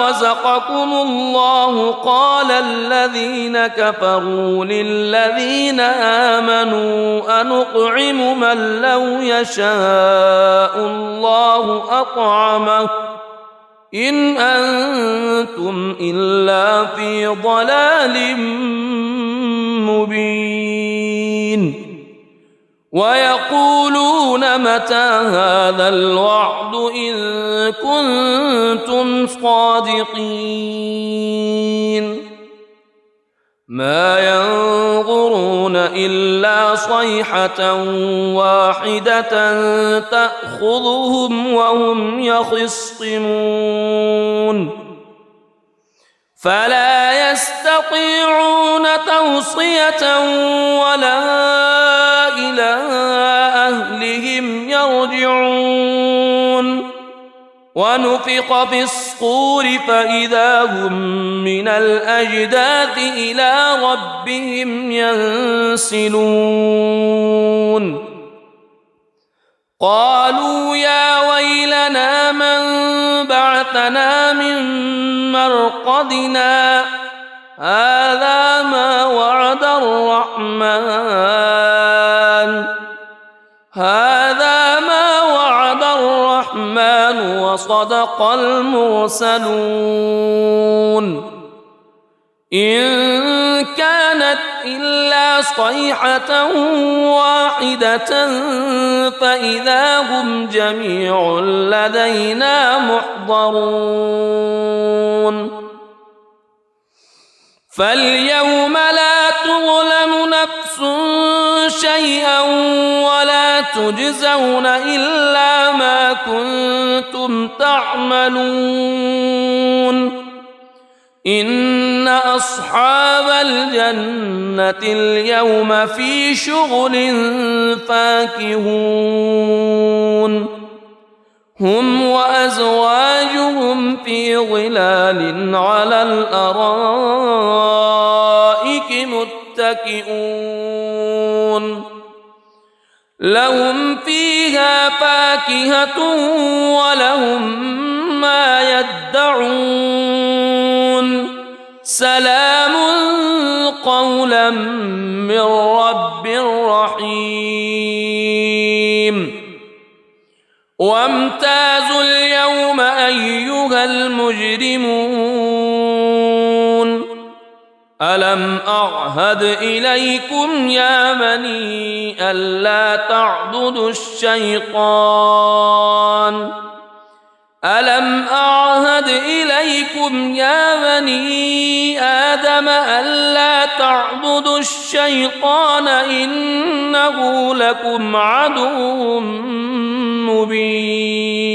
رزقكم الله قال الذين كفروا للذين آمنوا أنطعم من لو يشاء الله أطعمه إن أنتم إلا في ضلال مبين ويقولون متى هذا الوعد إن كنتم صادقين ما ينظرون إلا صيحة واحدة تأخذهم وهم يخصمون فلا يستطيعون توصية ولا إلى أهلهم يرجعون ونفخ في الصور فإذا هم من الأجداث إلى ربهم ينسلون قالوا يا ويلنا من بعثنا من مرقدنا هذا ما وعد الرحمن وصدق المرسلون إن كانت إلا صيحة واحدة فإذا هم جميع لدينا محضرون فاليوم لا تظلم نفس شيئا ولا تجزون إلا ما كنتم تعملون إن أصحاب الجنة اليوم في شغل فاكهون هم وأزواجهم في ظلال على الأرائك متكئون لهم فيها فاكهة ولهم ما يدعون سلام قولا من رب رحيم وامتازوا اليوم أيها المجرمون ألم أعهد إليكم يا بني ألا تعبدوا الشيطان ألم أعهد إليكم يا بني آدم ألا تعبدوا الشيطان إنه لكم عدو مبين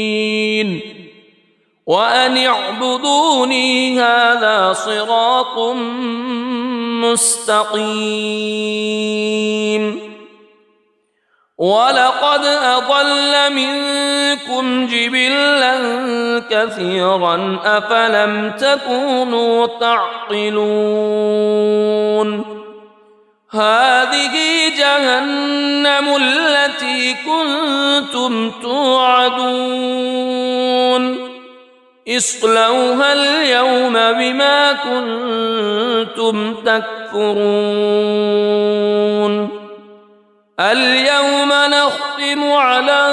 وأن اعبدوني هذا صراط مستقيم ولقد أضل منكم جبلا كثيرا أفلم تكونوا تعقلون هذه جهنم التي كنتم توعدون اصلوها اليوم بما كنتم تكفرون اليوم نختم على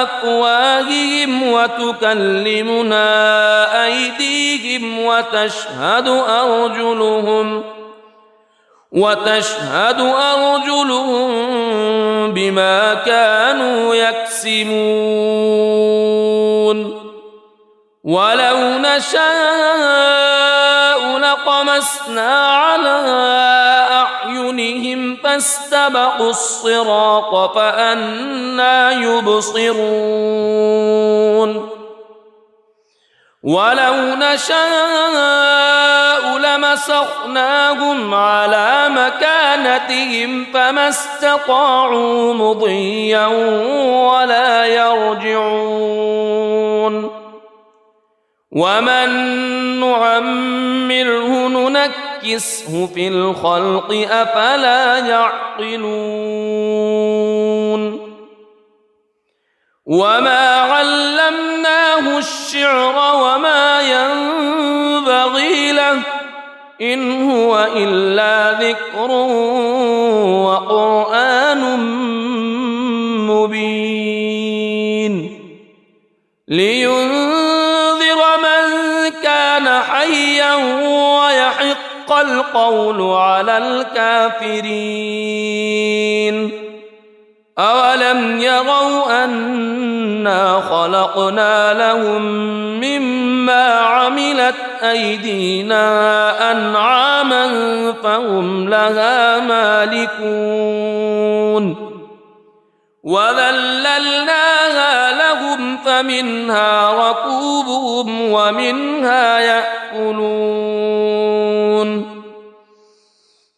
أفواههم وتكلمنا أيديهم وتشهد أرجلهم بما كانوا يكسبون ولو نشاء لطمسنا على أعينهم فاستبقوا الصراط فأنى يبصرون ولو نشاء لمسخناهم على مكانتهم فما استطاعوا مضيا ولا يرجعون ومن نعمره ننكسه في الخلق أفلا يعقلون وما علمناه الشعر وما ينبغي له إن هو إلا ذكر وقرآن مبين لينذر من كان حيا ويحق القول على الكافرين أولم يروا أنا خلقنا لهم مما عملت أيدينا أنعاما فهم لها مالكون وذللناها لهم فمنها ركوبهم ومنها يأكلون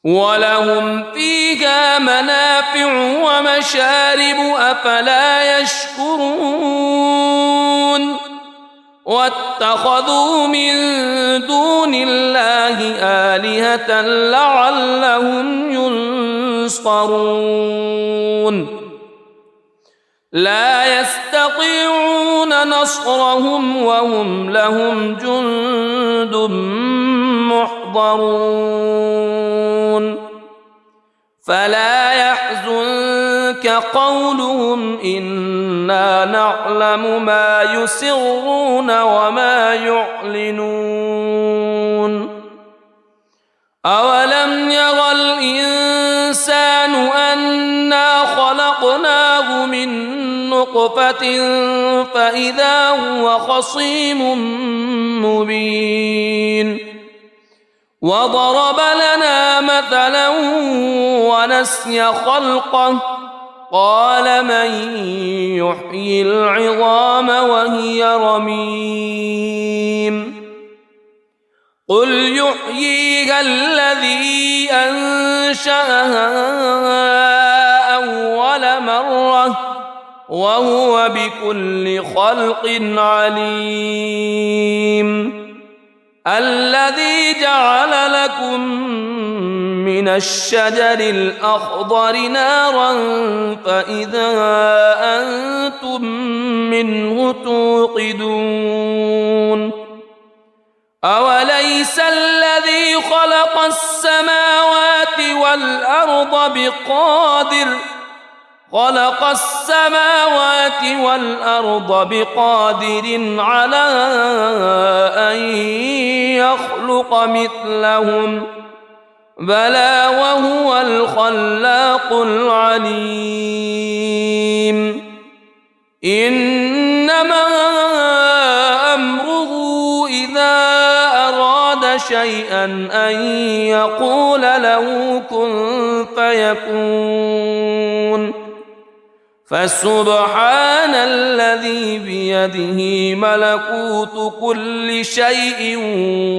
ولهم فيها منافع ومشارب أفلا يشكرون واتخذوا من دون الله آلهة لعلهم ينصرون لا يستطيعون نصرهم وهم لهم جند محضرون فلا يحزنك قولهم إنا نعلم ما يسرون وما يعلنون أولم يرى الإنسان أنا خلقناه من نطفة فإذا هو خصيم مبين وضرب لنا مثلا ونسي خلقه قال من يحيي العظام وهي رميم قل يحييها الذي أنشأها أول مرة وهو بكل خلق عليم الذي جعل لكم من الشجر الأخضر نارا فإذا أنتم منه توقدون أوليس الذي خلق السماوات والأرض خلق السماوات والأرض بقادر على أن يخلق مثلهم بلى وهو الخلاق العليم إنما أمره إذا أراد شيئا أن يقول له كن فيكون فسبحان الذي بيده ملكوت كل شيء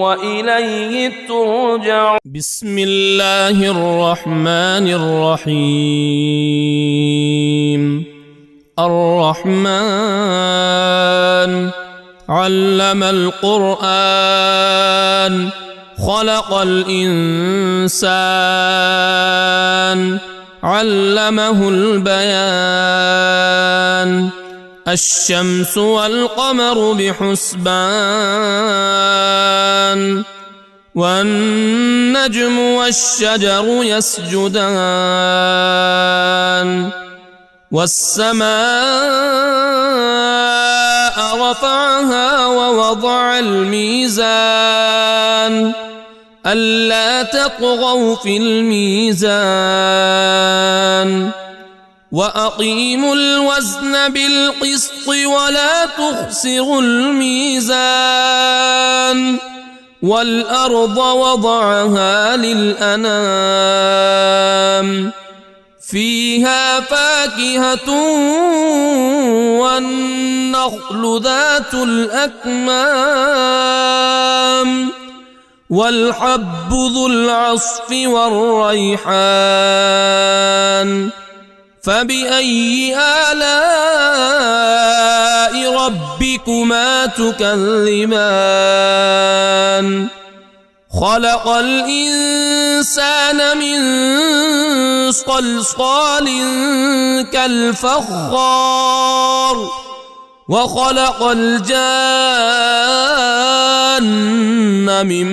وإليه ترجع. بسم الله الرحمن الرحيم. الرحمن علم القرآن خلق الإنسان علمه البيان الشمس والقمر بحسبان والنجم والشجر يسجدان والسماء رفعها ووضع الميزان ألا تطغوا في الميزان وأقيموا الوزن بالقسط ولا تخسروا الميزان والأرض وضعها للأنام فيها فاكهة والنخل ذات الأكمام والحب ذو العصف والريحان فبأي آلاء ربكما تكذبان خلق الإنسان من صلصال كالفخار وخلق الجان من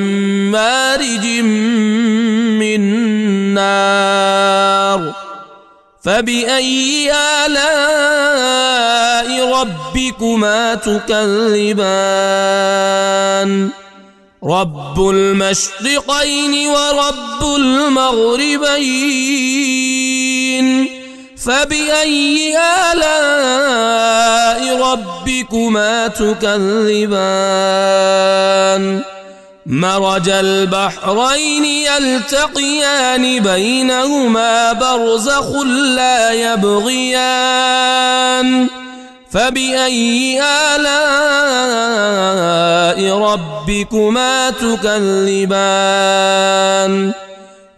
مارج من نار فبأي آلاء ربكما تكذبان رب المشرقين ورب المغربين فبأي آلاء ربكما تكذبان مرج البحرين يلتقيان بينهما برزخ لا يبغيان فبأي آلاء ربكما تكذبان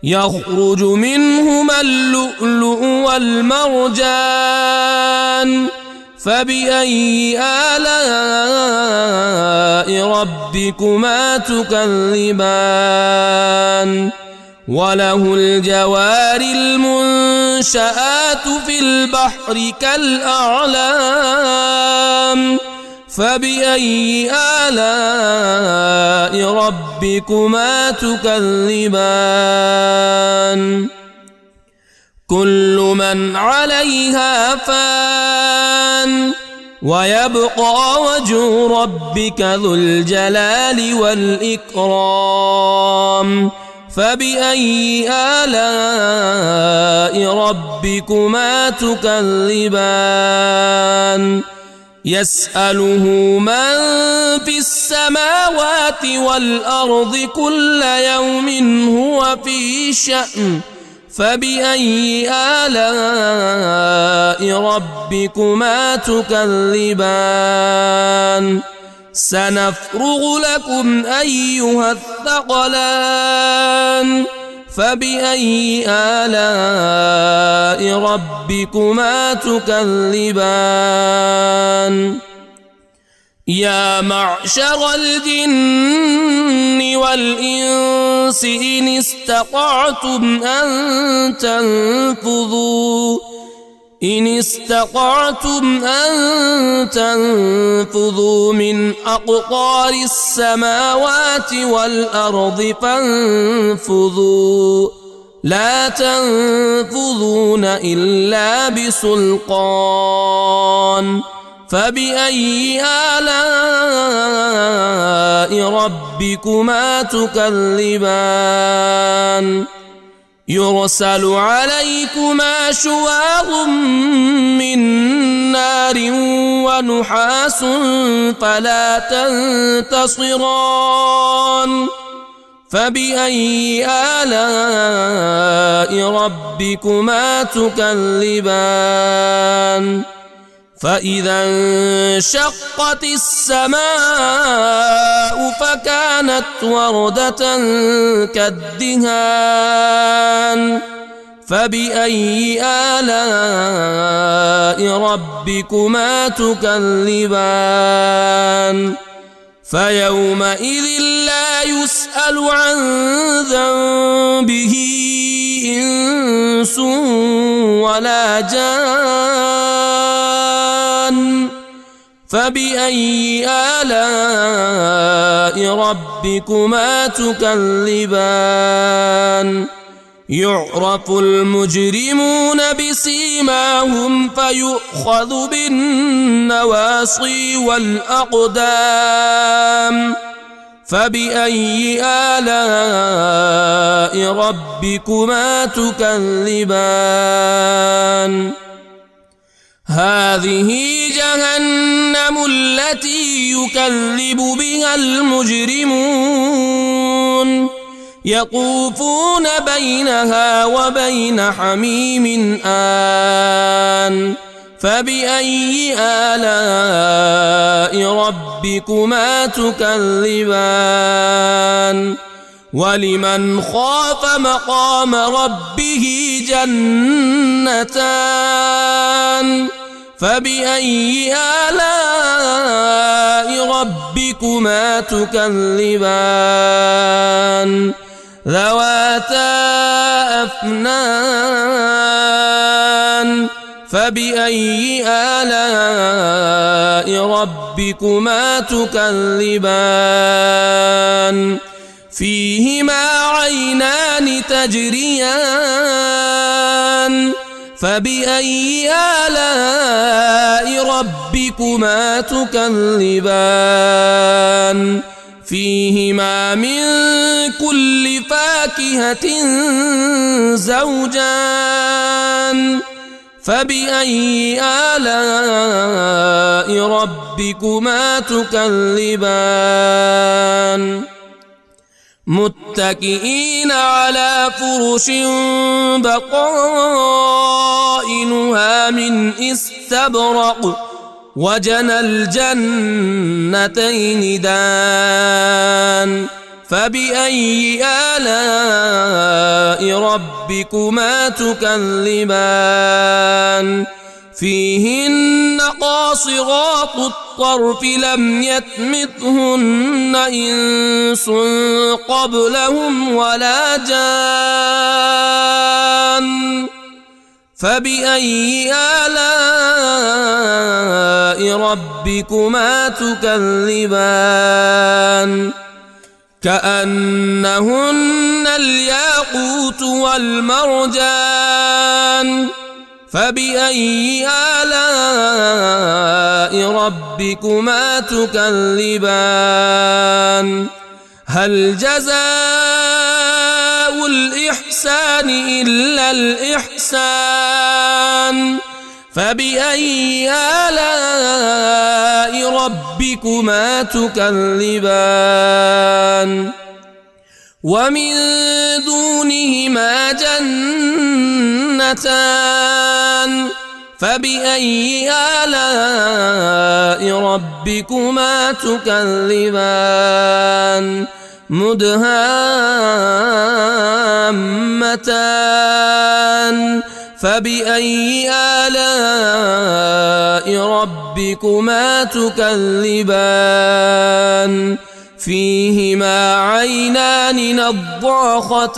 يخرج منهما اللؤلؤ والمرجان فبأي آلاء ربكما تكذبان وله الجوار المنشآت في البحر كالأعلام فبأي آلاء ربكما تكذبان كل من عليها فان ويبقى وجه ربك ذو الجلال والإكرام فبأي آلاء ربكما تكذبان يسأله من في السماوات والأرض كل يوم هو في شأن فبأي آلاء ربكما تكذبان سنفرغ لكم أيها الثقلان فبأي آلاء ربكما تكذبان يا معشر الجن والإنس إن استطعتم أن تنفذوا من أقطار السماوات والأرض فانفذوا لا تنفذون إلا بسلطان فبأي آلاء ربكما تكذبان يرسل عليكما شواظ من نار ونحاس فلا تنتصران فبأي آلاء ربكما تكذبان فإذا انشقت السماء فكانت وردة كالدهان فبأي آلاء ربكما تكذبان فيومئذ لا يسأل عن ذنبه إنس ولا جان فبأي آلاء ربكما تكذبان يعرف المجرمون بسيماهم فيؤخذ بالنواصي والأقدام فبأي آلاء ربكما تكذبان هذه جهنم التي يكذب بها المجرمون يطوفون بينها وبين حميم آن فبأي آلاء ربكما تكذبان ولمن خاف مقام ربه جنتان فبأي آلاء ربكما تكذبان ذواتا أفنان فبأي آلاء ربكما تكذبان فيهما عينان تجريان فبأي آلاء ربكما تكذبان فيهما من كل فاكهة زوجان فبأي آلاء ربكما تكذبان متكئين على فرش بطائنها من استبرق وجنى الجنتين دان فبأي آلاء ربكما تكذبان فيهن قاصرات الطرف لم يطمثهن إنس قبلهم ولا جان فبأي آلاء ربكما تكذبان كأنهن الياقوت والمرجان فبأي آلاء ربكما تكذبان هل جزاء الإحسان إلا الإحسان فبأي آلاء ربكما تكذبان ومن دونهما جنتان فبأي آلاء ربكما تكذبان مدهامتان فبأي آلاء ربكما تكذبان فيهما عينان نضاختان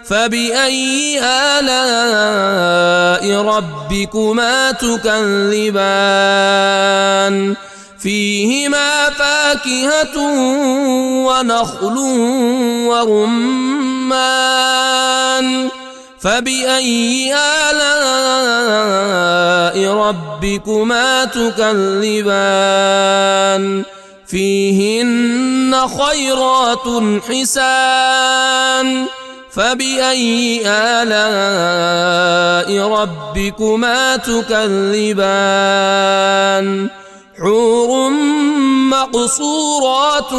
فبأي آلاء ربكما تكذبان فيهما فاكهة ونخل ورمان رمان فبأي آلاء ربكما تكذبان فيهن خيرات حسان فبأي آلاء ربكما تكذبان حور مقصورات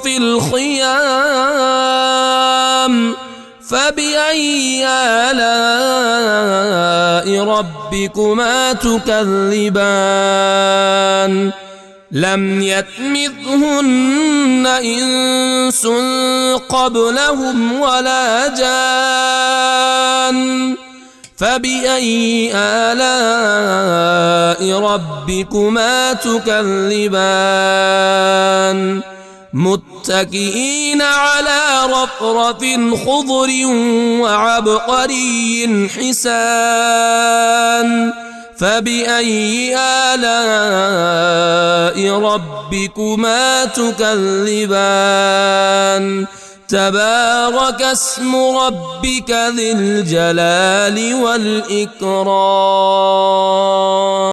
في الخيام فبأي آلاء ربكما تكذبان لم يطمثهن إنس قبلهم ولا جان فبأي آلاء ربكما تكذبان متكئين على رفرف خضر وعبقري حسان فبأي آلاء ربكما تكذبان تبارك اسم ربك ذي الجلال والإكرام